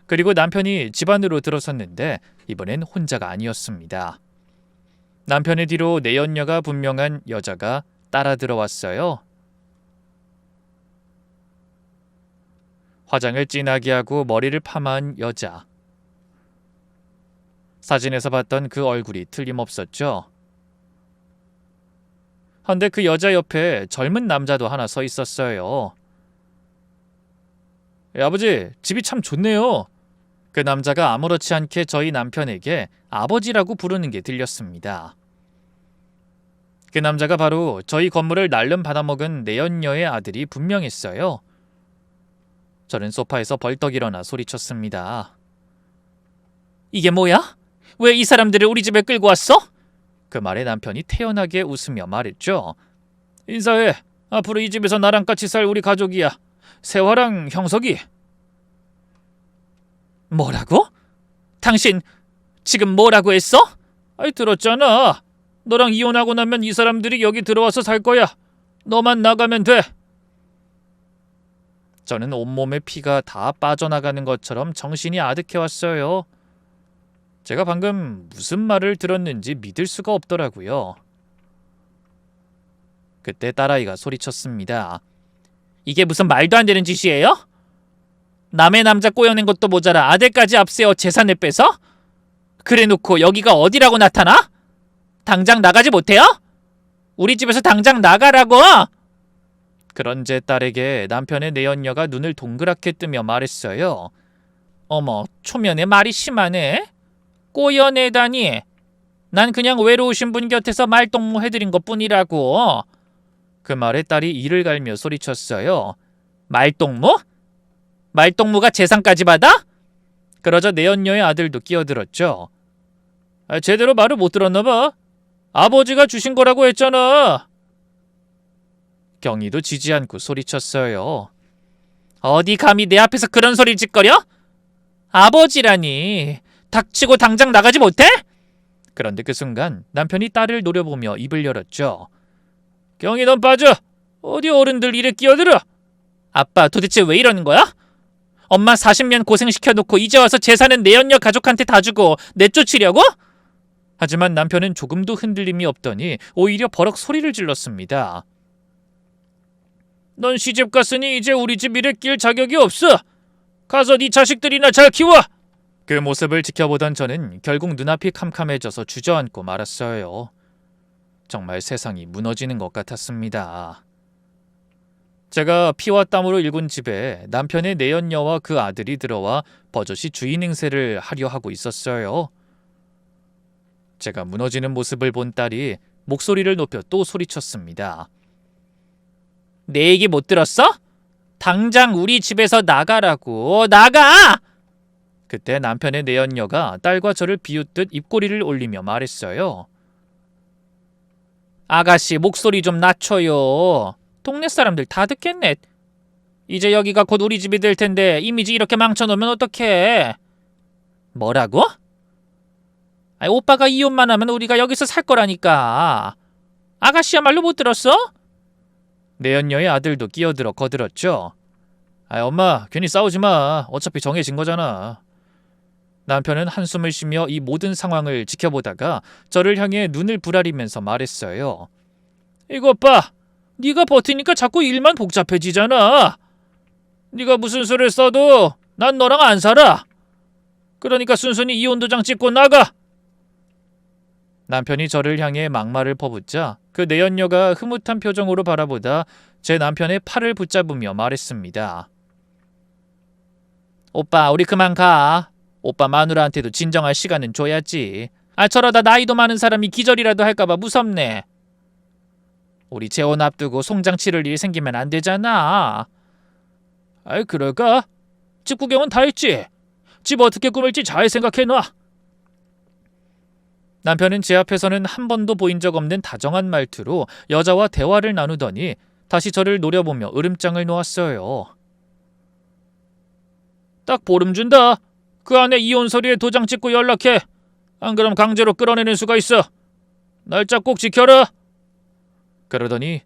그리고 남편이 집 안으로 들어섰는데 이번엔 혼자가 아니었습니다. 남편의 뒤로 내연녀가 분명한 여자가 따라 들어왔어요. 화장을 진하게 하고 머리를 파마한 여자. 사진에서 봤던 그 얼굴이 틀림없었죠. 헌데 그 여자 옆에 젊은 남자도 하나 서 있었어요. 아버지, 집이 참 좋네요. 그 남자가 아무렇지 않게 저희 남편에게 아버지라고 부르는 게 들렸습니다. 그 남자가 바로 저희 건물을 날름 받아먹은 내연녀의 아들이 분명했어요. 저는 소파에서 벌떡 일어나 소리쳤습니다. 이게 뭐야? 왜 이 사람들을 우리 집에 끌고 왔어? 그 말에 남편이 태연하게 웃으며 말했죠. 인사해. 앞으로 이 집에서 나랑 같이 살 우리 가족이야. 세화랑 형석이. 뭐라고? 당신 지금 뭐라고 했어? 아이 들었잖아. 너랑 이혼하고 나면 이 사람들이 여기 들어와서 살 거야. 너만 나가면 돼. 저는 온몸에 피가 다 빠져나가는 것처럼 정신이 아득해왔어요. 제가 방금 무슨 말을 들었는지 믿을 수가 없더라고요. 그때 딸아이가 소리쳤습니다. 이게 무슨 말도 안 되는 짓이에요? 남의 남자 꼬여낸 것도 모자라 아들까지 앞세워 재산을 빼서? 그래놓고 여기가 어디라고 나타나? 당장 나가지 못해요? 우리 집에서 당장 나가라고! 그런 제 딸에게 남편의 내연녀가 눈을 동그랗게 뜨며 말했어요. 어머, 초면에 말이 심하네. 꼬여내다니. 난 그냥 외로우신 분 곁에서 말동무 해드린 것뿐이라고. 그 말에 딸이 이를 갈며 소리쳤어요. 말동무? 말동무가 재산까지 받아? 그러자 내연녀의 아들도 끼어들었죠. 제대로 말을 못 들었나 봐. 아버지가 주신 거라고 했잖아. 경희도 지지 않고 소리쳤어요. 어디 감히 내 앞에서 그런 소리를 짓거려? 아버지라니. 닥치고 당장 나가지 못해? 그런데 그 순간 남편이 딸을 노려보며 입을 열었죠. 경희 넌 빠져. 어디 어른들 일에 끼어들어. 아빠 도대체 왜 이러는 거야? 엄마 40년 고생시켜놓고 이제 와서 재산은 내연녀 가족한테 다 주고 내쫓으려고? 하지만 남편은 조금도 흔들림이 없더니 오히려 버럭 소리를 질렀습니다. 넌 시집 갔으니 이제 우리 집 일에 낄 자격이 없어. 가서 네 자식들이나 잘 키워. 그 모습을 지켜보던 저는 결국 눈앞이 캄캄해져서 주저앉고 말았어요. 정말 세상이 무너지는 것 같았습니다. 제가 피와 땀으로 일군 집에 남편의 내연녀와 그 아들이 들어와 버젓이 주인 행세를 하려 하고 있었어요. 제가 무너지는 모습을 본 딸이 목소리를 높여 또 소리쳤습니다. 내 얘기 못 들었어? 당장 우리 집에서 나가라고. 나가! 그때 남편의 내연녀가 딸과 저를 비웃듯 입꼬리를 올리며 말했어요. 아가씨 목소리 좀 낮춰요. 동네 사람들 다 듣겠네. 이제 여기가 곧 우리 집이 될 텐데 이미지 이렇게 망쳐놓으면 어떡해. 뭐라고? 아니, 오빠가 이혼만 하면 우리가 여기서 살 거라니까. 아가씨야말로 못 들었어? 내연녀의 아들도 끼어들어 거들었죠. 엄마 괜히 싸우지 마. 어차피 정해진 거잖아. 남편은 한숨을 쉬며 이 모든 상황을 지켜보다가 저를 향해 눈을 부라리면서 말했어요. 이것 봐. 네가 버티니까 자꾸 일만 복잡해지잖아. 네가 무슨 수를 써도 난 너랑 안 살아. 그러니까 순순히 이혼 도장 찍고 나가. 남편이 저를 향해 막말을 퍼붓자 그 내연녀가 흐뭇한 표정으로 바라보다 제 남편의 팔을 붙잡으며 말했습니다. 오빠 우리 그만 가. 오빠 마누라한테도 진정할 시간은 줘야지. 저러다 나이도 많은 사람이 기절이라도 할까봐 무섭네. 우리 재혼 앞두고 송장 치를 일 생기면 안 되잖아. 그럴까? 집 구경은 다 했지. 집 어떻게 꾸밀지 잘 생각해놔. 남편은 제 앞에서는 한 번도 보인 적 없는 다정한 말투로 여자와 대화를 나누더니 다시 저를 노려보며 으름장을 놓았어요. 딱 보름 준다. 그 안에 이혼 서류에 도장 찍고 연락해. 안 그럼 강제로 끌어내는 수가 있어. 날짜 꼭 지켜라. 그러더니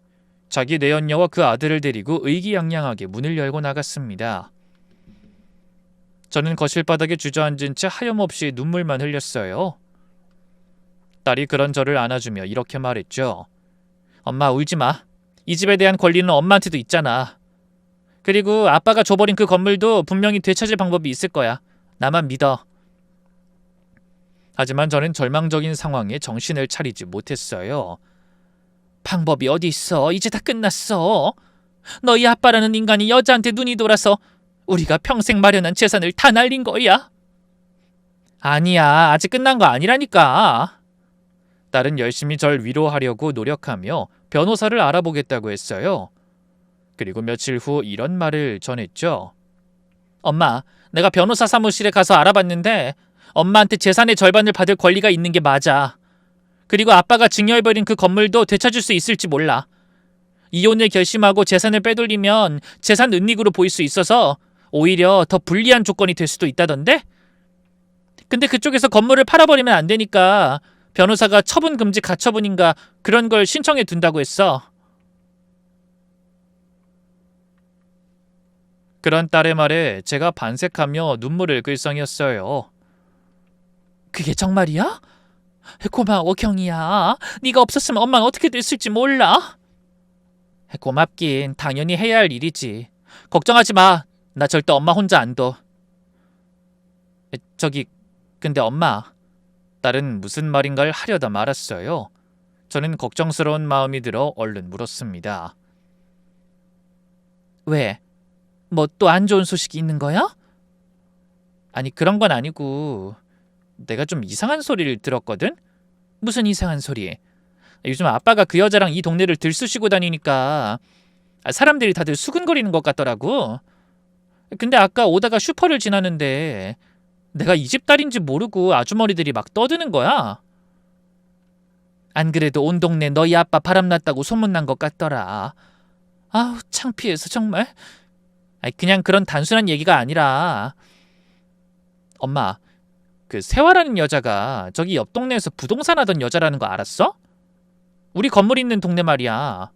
자기 내연녀와 그 아들을 데리고 의기양양하게 문을 열고 나갔습니다. 저는 거실 바닥에 주저앉은 채 하염없이 눈물만 흘렸어요. 딸이 그런 저를 안아주며 이렇게 말했죠. 엄마 울지 마. 이 집에 대한 권리는 엄마한테도 있잖아. 그리고 아빠가 줘버린 그 건물도 분명히 되찾을 방법이 있을 거야. 나만 믿어. 하지만 저는 절망적인 상황에 정신을 차리지 못했어요. 방법이 어디 있어. 이제 다 끝났어. 너희 아빠라는 인간이 여자한테 눈이 돌아서 우리가 평생 마련한 재산을 다 날린 거야. 아니야. 아직 끝난 거 아니라니까. 딸은 열심히 절 위로하려고 노력하며 변호사를 알아보겠다고 했어요. 그리고 며칠 후 이런 말을 전했죠. 엄마, 내가 변호사 사무실에 가서 알아봤는데 엄마한테 재산의 절반을 받을 권리가 있는 게 맞아. 그리고 아빠가 증여해버린 그 건물도 되찾을 수 있을지 몰라. 이혼을 결심하고 재산을 빼돌리면 재산 은닉으로 보일 수 있어서 오히려 더 불리한 조건이 될 수도 있다던데? 근데 그쪽에서 건물을 팔아버리면 안 되니까 변호사가 처분 금지 가처분인가 그런 걸 신청해 둔다고 했어. 그런 딸의 말에 제가 반색하며 눈물을 글썽였어요. 그게 정말이야? 고마워 경이야. 네가 없었으면 엄마는 어떻게 됐을지 몰라. 고맙긴 당연히 해야 할 일이지. 걱정하지 마. 나 절대 엄마 혼자 안 둬. 근데 엄마. 딸은 무슨 말인가를 하려다 말았어요. 저는 걱정스러운 마음이 들어 얼른 물었습니다. 왜? 뭐 또 안 좋은 소식이 있는 거야? 아니 그런 건 아니고 내가 좀 이상한 소리를 들었거든? 무슨 이상한 소리? 요즘 아빠가 그 여자랑 이 동네를 들쑤시고 다니니까 사람들이 다들 수근거리는 것 같더라고. 근데 아까 오다가 슈퍼를 지나는데 내가 이 집 딸인지 모르고 아주머니들이 막 떠드는 거야. 안 그래도 온 동네 너희 아빠 바람났다고 소문난 것 같더라. 아우 창피해서 정말. 그냥 그런 단순한 얘기가 아니라 엄마, 그 세화라는 여자가 저기 옆 동네에서 부동산 하던 여자라는 거 알았어? 우리 건물 있는 동네 말이야.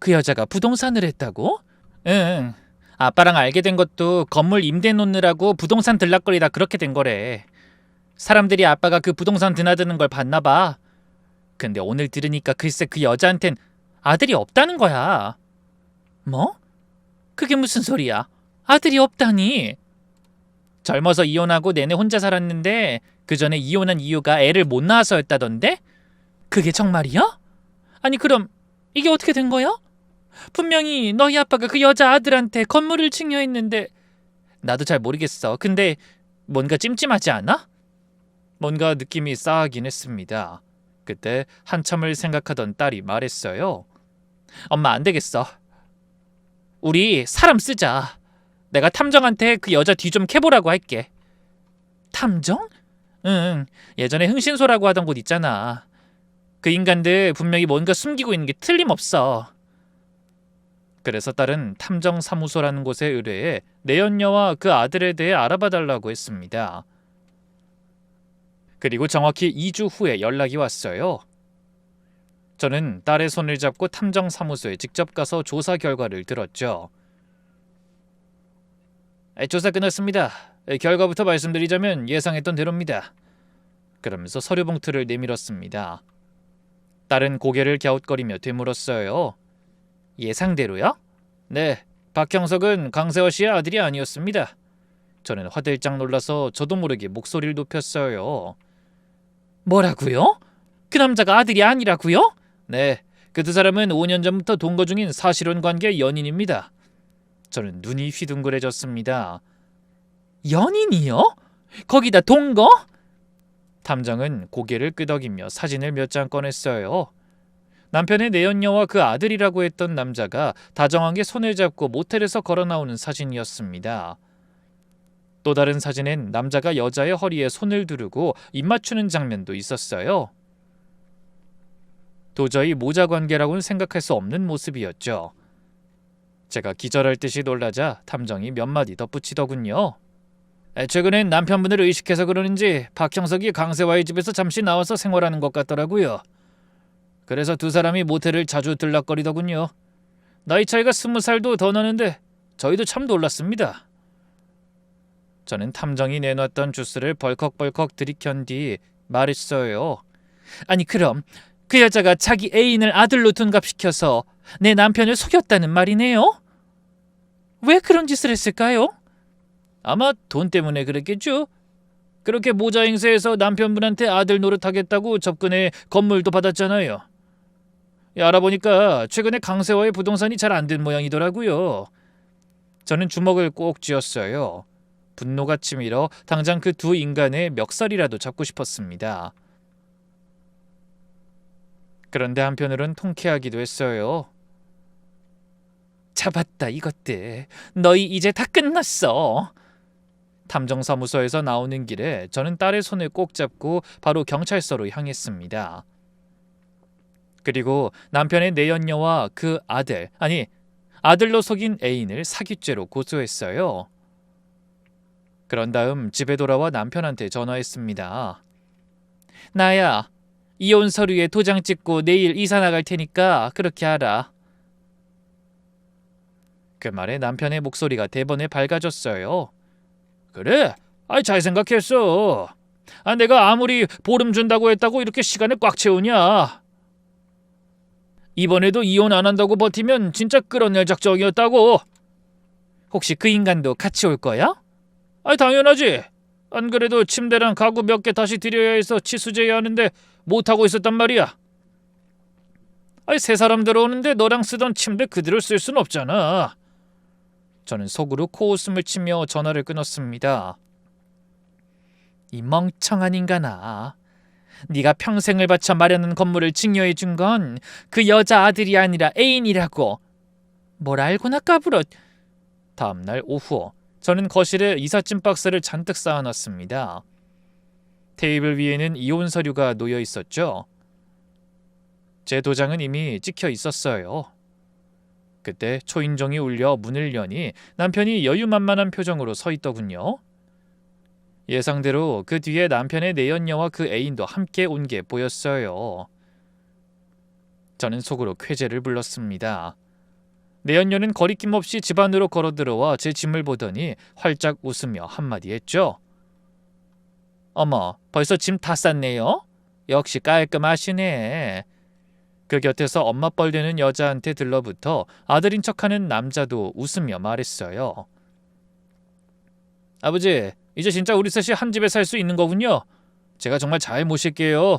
그 여자가 부동산을 했다고? 응. 아빠랑 알게 된 것도 건물 임대 놓느라고 부동산 들락거리다 그렇게 된 거래. 사람들이 아빠가 그 부동산 드나드는 걸 봤나 봐. 근데 오늘 들으니까 글쎄 그 여자한텐 아들이 없다는 거야. 뭐? 그게 무슨 소리야? 아들이 없다니? 젊어서 이혼하고 내내 혼자 살았는데 그 전에 이혼한 이유가 애를 못 낳아서였다던데? 그게 정말이야? 아니 그럼 이게 어떻게 된 거야? 분명히 너희 아빠가 그 여자 아들한테 건물을 증여했는데 나도 잘 모르겠어. 근데 뭔가 찜찜하지 않아? 뭔가 느낌이 싸하긴 했습니다. 그때 한참을 생각하던 딸이 말했어요. 엄마 안 되겠어. 우리 사람 쓰자. 내가 탐정한테 그 여자 뒤 좀 캐보라고 할게. 탐정? 응, 예전에 흥신소라고 하던 곳 있잖아. 그 인간들 분명히 뭔가 숨기고 있는 게 틀림없어. 그래서 딸은 탐정사무소라는 곳에 의뢰해 내연녀와 그 아들에 대해 알아봐 달라고 했습니다. 그리고 정확히 2주 후에 연락이 왔어요. 저는 딸의 손을 잡고 탐정사무소에 직접 가서 조사 결과를 들었죠. 조사 끝났습니다. 결과부터 말씀드리자면 예상했던 대로입니다. 그러면서 서류 봉투를 내밀었습니다. 딸은 고개를 갸웃거리며 되물었어요. 예상대로요? 네, 박형석은 강세화 씨의 아들이 아니었습니다. 저는 화들짝 놀라서 저도 모르게 목소리를 높였어요. 뭐라고요? 그 남자가 아들이 아니라고요? 네, 그 두 사람은 5년 전부터 동거 중인 사실혼 관계 연인입니다. 저는 눈이 휘둥그레졌습니다. 연인이요? 거기다 동거? 탐정은 고개를 끄덕이며 사진을 몇 장 꺼냈어요. 남편의 내연녀와 그 아들이라고 했던 남자가 다정하게 손을 잡고 모텔에서 걸어 나오는 사진이었습니다. 또 다른 사진엔 남자가 여자의 허리에 손을 두르고 입 맞추는 장면도 있었어요. 도저히 모자 관계라고는 생각할 수 없는 모습이었죠. 제가 기절할 듯이 놀라자 탐정이 몇 마디 덧붙이더군요. 최근엔 남편분을 의식해서 그러는지 박형석이 강세화의 집에서 잠시 나와서 생활하는 것 같더라고요. 그래서 두 사람이 모텔을 자주 들락거리더군요. 나이 차이가 20살도 더 나는데 저희도 참 놀랐습니다. 저는 탐정이 내놨던 주스를 벌컥벌컥 들이켠 뒤 말했어요. 아니 그럼 그 여자가 자기 애인을 아들로 둔갑시켜서 내 남편을 속였다는 말이네요? 왜 그런 짓을 했을까요? 아마 돈 때문에 그랬겠죠. 그렇게 모자 행세해서 남편분한테 아들 노릇하겠다고 접근해 건물도 받았잖아요. 알아보니까 최근에 강세화의 부동산이 잘 안 된 모양이더라고요. 저는 주먹을 꼭 쥐었어요. 분노가 치밀어 당장 그 두 인간의 멱살이라도 잡고 싶었습니다. 그런데 한편으론 통쾌하기도 했어요. 잡았다 이것들. 너희 이제 다 끝났어. 탐정사무소에서 나오는 길에 저는 딸의 손을 꼭 잡고 바로 경찰서로 향했습니다. 그리고 남편의 내연녀와 그 아들로 속인 애인을 사기죄로 고소했어요. 그런 다음 집에 돌아와 남편한테 전화했습니다. 나야, 이혼 서류에 도장 찍고 내일 이사 나갈 테니까 그렇게 하라. 그 말에 남편의 목소리가 대번에 밝아졌어요. 그래? 잘 생각했어. 내가 아무리 보름 준다고 했다고 이렇게 시간을 꽉 채우냐? 이번에도 이혼 안 한다고 버티면 진짜 끌어낼 작정이었다고. 혹시 그 인간도 같이 올 거야? 당연하지. 안 그래도 침대랑 가구 몇 개 다시 드려야 해서 치수제해야 하는데 못하고 있었단 말이야. 새 사람 들어오는데 너랑 쓰던 침대 그대로 쓸 순 없잖아. 저는 속으로 코웃음을 치며 전화를 끊었습니다. 이 멍청한 인간아. 네가 평생을 바쳐 마련한 건물을 증여해 준 건 그 여자 아들이 아니라 애인이라고. 뭘 알고나 까불어. 다음 날 오후 저는 거실에 이삿짐 박스를 잔뜩 쌓아놨습니다. 테이블 위에는 이혼 서류가 놓여 있었죠. 제 도장은 이미 찍혀 있었어요. 그때 초인종이 울려 문을 여니 남편이 여유만만한 표정으로 서 있더군요. 예상대로 그 뒤에 남편의 내연녀와 그 애인도 함께 온 게 보였어요. 저는 속으로 쾌재를 불렀습니다. 내연녀는 거리낌 없이 집 안으로 걸어들어와 제 짐을 보더니 활짝 웃으며 한마디 했죠. 어머, 벌써 짐 다 쌌네요? 역시 깔끔하시네. 그 곁에서 엄마 뻘 되는 여자한테 들러붙어 아들인 척하는 남자도 웃으며 말했어요. 아버지, 이제 진짜 우리 셋이 한 집에 살 수 있는 거군요. 제가 정말 잘 모실게요.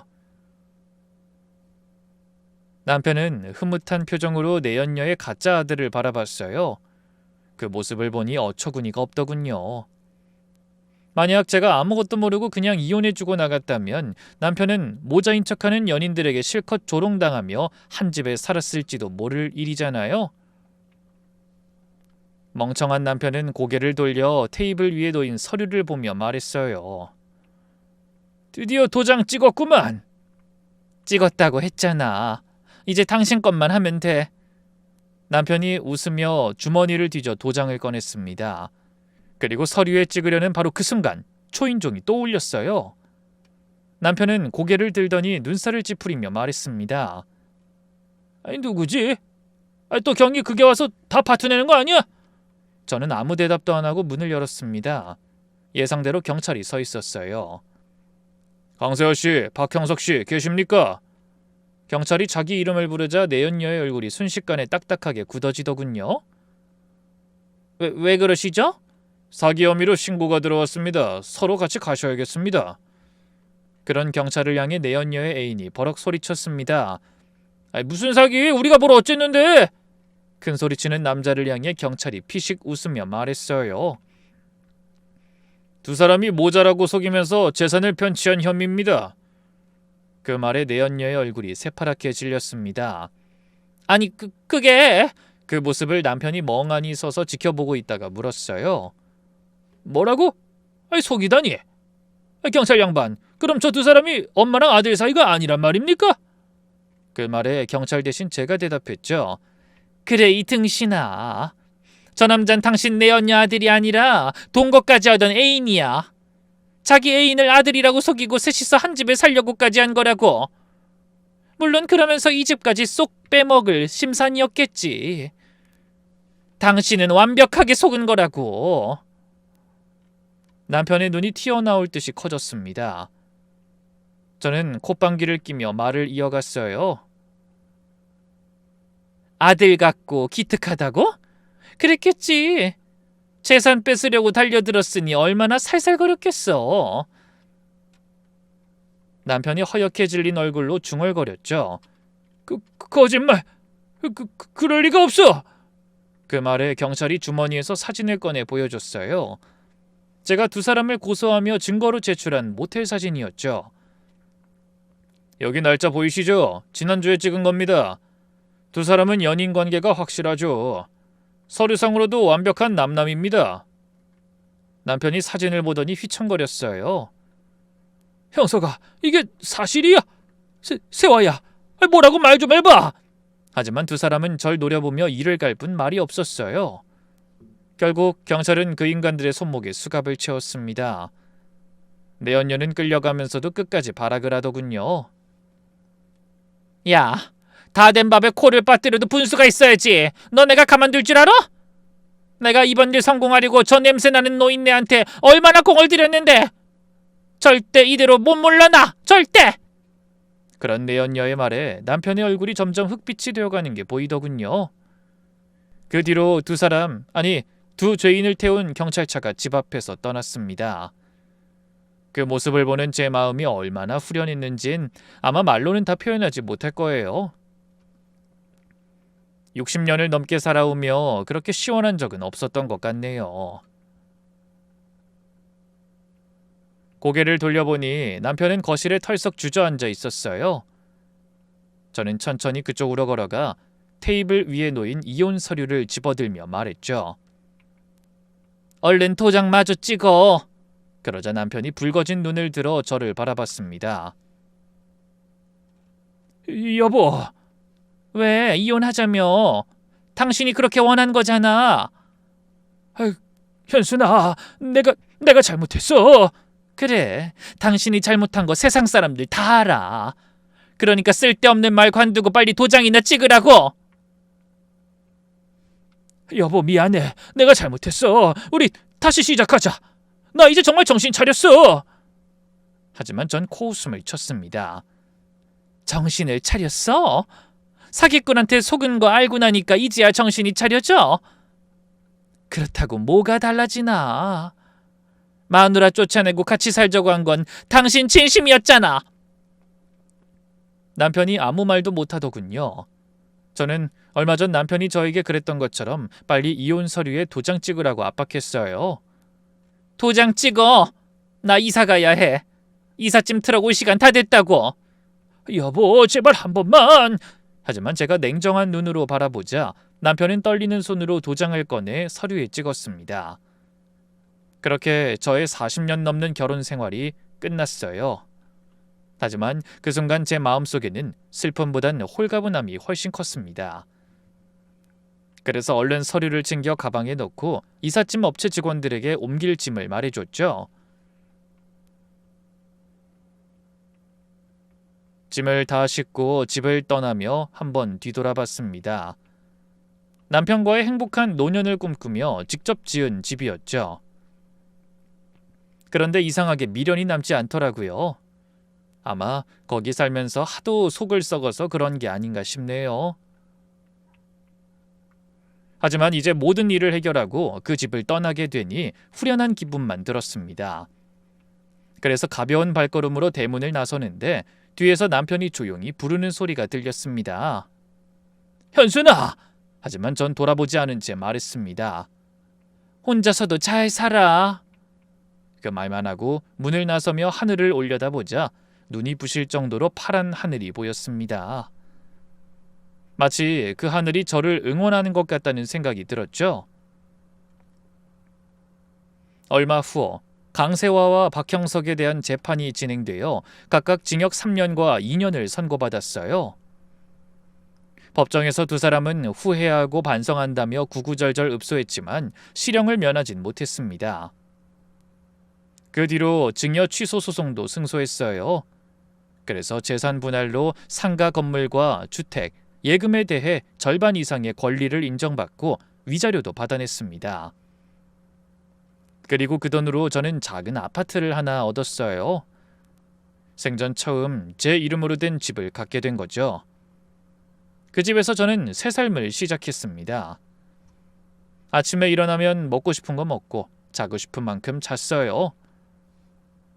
남편은 흐뭇한 표정으로 내연녀의 가짜 아들을 바라봤어요. 그 모습을 보니 어처구니가 없더군요. 만약 제가 아무것도 모르고 그냥 이혼해주고 나갔다면 남편은 모자인 척하는 연인들에게 실컷 조롱당하며 한 집에 살았을지도 모를 일이잖아요. 멍청한 남편은 고개를 돌려 테이블 위에 놓인 서류를 보며 말했어요. 드디어 도장 찍었구만. 찍었다고 했잖아. 이제 당신 것만 하면 돼. 남편이 웃으며 주머니를 뒤져 도장을 꺼냈습니다. 그리고 서류에 찍으려는 바로 그 순간 초인종이 또 울렸어요. 남편은 고개를 들더니 눈살을 찌푸리며 말했습니다. 아니 누구지? 또 경이 그게 와서 다 파투내는 거 아니야? 저는 아무 대답도 안 하고 문을 열었습니다. 예상대로 경찰이 서 있었어요. 강세호 씨, 박형석 씨 계십니까? 경찰이 자기 이름을 부르자 내연녀의 얼굴이 순식간에 딱딱하게 굳어지더군요. 왜 그러시죠? 사기 혐의로 신고가 들어왔습니다. 서로 같이 가셔야겠습니다. 그런 경찰을 향해 내연녀의 애인이 버럭 소리쳤습니다. 무슨 사기? 우리가 뭘 어쨌는데? 큰 소리치는 남자를 향해 경찰이 피식 웃으며 말했어요. 두 사람이 모자라고 속이면서 재산을 편취한 혐의입니다. 그 말에 내연녀의 얼굴이 새파랗게 질렸습니다. 아니 그게 그 모습을 남편이 멍하니 서서 지켜보고 있다가 물었어요. 뭐라고? 속이다니. 경찰 양반, 그럼 저 두 사람이 엄마랑 아들 사이가 아니란 말입니까? 그 말에 경찰 대신 제가 대답했죠. 그래 이 등신아. 저 남잔 당신 내연녀 아들이 아니라 동거까지 하던 애인이야. 자기 애인을 아들이라고 속이고 셋이서 한 집에 살려고까지 한 거라고. 물론 그러면서 이 집까지 쏙 빼먹을 심산이었겠지. 당신은 완벽하게 속은 거라고. 남편의 눈이 튀어나올 듯이 커졌습니다. 저는 콧방귀를 끼며 말을 이어갔어요. 아들 같고 기특하다고? 그랬겠지. 재산 뺏으려고 달려들었으니 얼마나 살살거렸겠어. 남편이 허옇게 질린 얼굴로 중얼거렸죠. 거짓말. 그럴 리가 없어. 그 말에 경찰이 주머니에서 사진을 꺼내 보여줬어요. 제가 두 사람을 고소하며 증거로 제출한 모텔 사진이었죠. 여기 날짜 보이시죠? 지난주에 찍은 겁니다. 두 사람은 연인 관계가 확실하죠. 서류상으로도 완벽한 남남입니다. 남편이 사진을 보더니 휘청거렸어요. 형석아, 이게 사실이야? 세화야, 뭐라고 말 좀 해봐. 하지만 두 사람은 절 노려보며 이를 갈 뿐 말이 없었어요. 결국 경찰은 그 인간들의 손목에 수갑을 채웠습니다. 내연녀는 끌려가면서도 끝까지 발악을 하더군요. 야, 다 된 밥에 코를 빠뜨려도 분수가 있어야지. 너 내가 가만둘 줄 알아? 내가 이번 일 성공하려고 저 냄새나는 노인네한테 얼마나 공을 들였는데. 절대 이대로 못 물러나. 절대. 그런 내연녀의 말에 남편의 얼굴이 점점 흑빛이 되어가는 게 보이더군요. 그 뒤로 두 죄인을 태운 경찰차가 집 앞에서 떠났습니다. 그 모습을 보는 제 마음이 얼마나 후련했는진 아마 말로는 다 표현하지 못할 거예요. 60년을 넘게 살아오며 그렇게 시원한 적은 없었던 것 같네요. 고개를 돌려보니 남편은 거실에 털썩 주저앉아 있었어요. 저는 천천히 그쪽으로 걸어가 테이블 위에 놓인 이혼 서류를 집어들며 말했죠. 얼른 도장 마저 찍어. 그러자 남편이 붉어진 눈을 들어 저를 바라봤습니다. 여보, 왜 이혼하자며? 당신이 그렇게 원한 거잖아. 현순아, 내가 잘못했어. 그래, 당신이 잘못한 거 세상 사람들 다 알아. 그러니까 쓸데없는 말 관두고 빨리 도장이나 찍으라고. 여보 미안해. 내가 잘못했어. 우리 다시 시작하자. 나 이제 정말 정신 차렸어. 하지만 전 코웃음을 쳤습니다. 정신을 차렸어? 사기꾼한테 속은 거 알고 나니까 이제야 정신이 차려져? 그렇다고 뭐가 달라지나? 마누라 쫓아내고 같이 살자고 한 건 당신 진심이었잖아. 남편이 아무 말도 못하더군요. 저는 얼마 전 남편이 저에게 그랬던 것처럼 빨리 이혼 서류에 도장 찍으라고 압박했어요. 도장 찍어. 나 이사 가야 해. 이삿짐 트럭 올 시간 다 됐다고. 여보 제발 한 번만. 하지만 제가 냉정한 눈으로 바라보자 남편은 떨리는 손으로 도장을 꺼내 서류에 찍었습니다. 그렇게 저의 40년 넘는 결혼 생활이 끝났어요. 하지만 그 순간 제 마음속에는 슬픔보단 홀가분함이 훨씬 컸습니다. 그래서 얼른 서류를 챙겨 가방에 넣고 이삿짐 업체 직원들에게 옮길 짐을 말해줬죠. 짐을 다 싣고 집을 떠나며 한번 뒤돌아봤습니다. 남편과의 행복한 노년을 꿈꾸며 직접 지은 집이었죠. 그런데 이상하게 미련이 남지 않더라고요. 아마 거기 살면서 하도 속을 썩어서 그런 게 아닌가 싶네요. 하지만 이제 모든 일을 해결하고 그 집을 떠나게 되니 후련한 기분만 들었습니다. 그래서 가벼운 발걸음으로 대문을 나서는데 뒤에서 남편이 조용히 부르는 소리가 들렸습니다. 현순아! 하지만 전 돌아보지 않은 채 말했습니다. 혼자서도 잘 살아. 그 말만 하고 문을 나서며 하늘을 올려다보자 눈이 부실 정도로 파란 하늘이 보였습니다. 마치 그 하늘이 저를 응원하는 것 같다는 생각이 들었죠. 얼마 후 강세화와 박형석에 대한 재판이 진행되어 각각 징역 3년과 2년을 선고받았어요. 법정에서 두 사람은 후회하고 반성한다며 구구절절 읍소했지만 실형을 면하진 못했습니다. 그 뒤로 증여 취소 소송도 승소했어요. 그래서 재산 분할로 상가 건물과 주택, 예금에 대해 절반 이상의 권리를 인정받고 위자료도 받아냈습니다. 그리고 그 돈으로 저는 작은 아파트를 하나 얻었어요. 생전 처음 제 이름으로 된 집을 갖게 된 거죠. 그 집에서 저는 새 삶을 시작했습니다. 아침에 일어나면 먹고 싶은 거 먹고 자고 싶은 만큼 잤어요.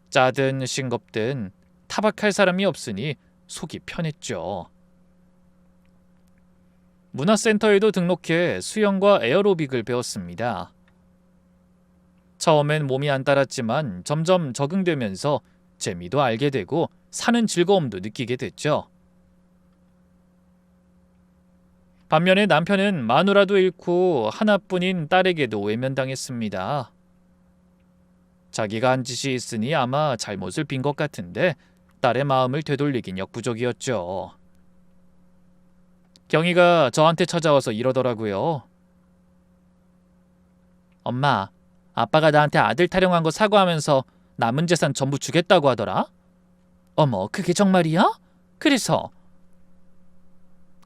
짜든 싱겁든 타박할 사람이 없으니 속이 편했죠. 문화센터에도 등록해 수영과 에어로빅을 배웠습니다. 처음엔 몸이 안 따랐지만 점점 적응되면서 재미도 알게 되고 사는 즐거움도 느끼게 됐죠. 반면에 남편은 마누라도 잃고 하나뿐인 딸에게도 외면당했습니다. 자기가 한 짓이 있으니 아마 잘못을 빈 것 같은데 딸의 마음을 되돌리긴 역부족이었죠. 경희가 저한테 찾아와서 이러더라고요. 엄마, 아빠가 나한테 아들 타령한 거 사과하면서 남은 재산 전부 주겠다고 하더라? 어머, 그게 정말이야?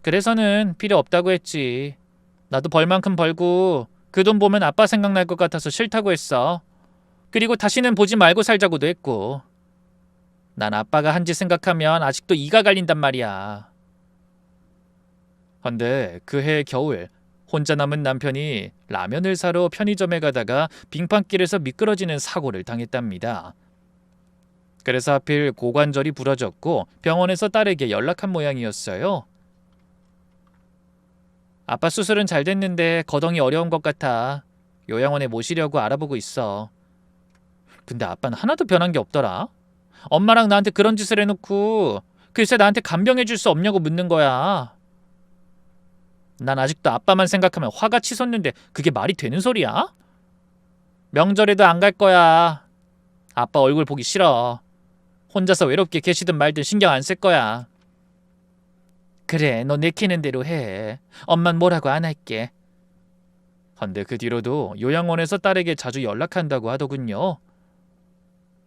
그래서는 필요 없다고 했지. 나도 벌 만큼 벌고 그 돈 보면 아빠 생각날 것 같아서 싫다고 했어. 그리고 다시는 보지 말고 살자고도 했고. 난 아빠가 한 짓 생각하면 아직도 이가 갈린단 말이야. 헌데 그해 겨울 혼자 남은 남편이 라면을 사러 편의점에 가다가 빙판길에서 미끄러지는 사고를 당했답니다. 그래서 하필 고관절이 부러졌고 병원에서 딸에게 연락한 모양이었어요. 아빠 수술은 잘 됐는데 거동이 어려운 것 같아. 요양원에 모시려고 알아보고 있어. 근데 아빠는 하나도 변한 게 없더라. 엄마랑 나한테 그런 짓을 해놓고 글쎄 나한테 간병해 줄 수 없냐고 묻는 거야. 난 아직도 아빠만 생각하면 화가 치솟는데 그게 말이 되는 소리야? 명절에도 안 갈 거야. 아빠 얼굴 보기 싫어. 혼자서 외롭게 계시든 말든 신경 안 쓸 거야. 그래, 너 내키는 대로 해. 엄만 뭐라고 안 할게. 헌데 그 뒤로도 요양원에서 딸에게 자주 연락한다고 하더군요.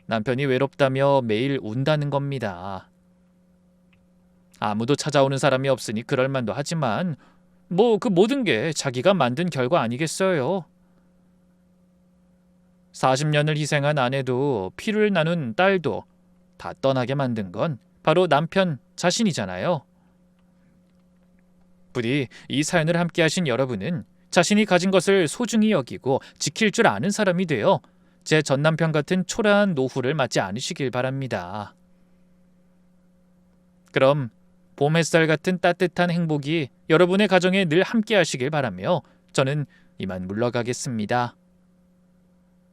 남편이 외롭다며 매일 운다는 겁니다. 아무도 찾아오는 사람이 없으니 그럴 만도 하지만 뭐 그 모든 게 자기가 만든 결과 아니겠어요. 40년을 희생한 아내도 피를 나눈 딸도 다 떠나게 만든 건 바로 남편 자신이잖아요. 부디 이 사연을 함께 하신 여러분은 자신이 가진 것을 소중히 여기고 지킬 줄 아는 사람이 되어 제 전남편 같은 초라한 노후를 맞지 않으시길 바랍니다. 그럼 봄 햇살 같은 따뜻한 행복이 여러분의 가정에 늘 함께 하시길 바라며 저는 이만 물러가겠습니다.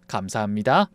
감사합니다.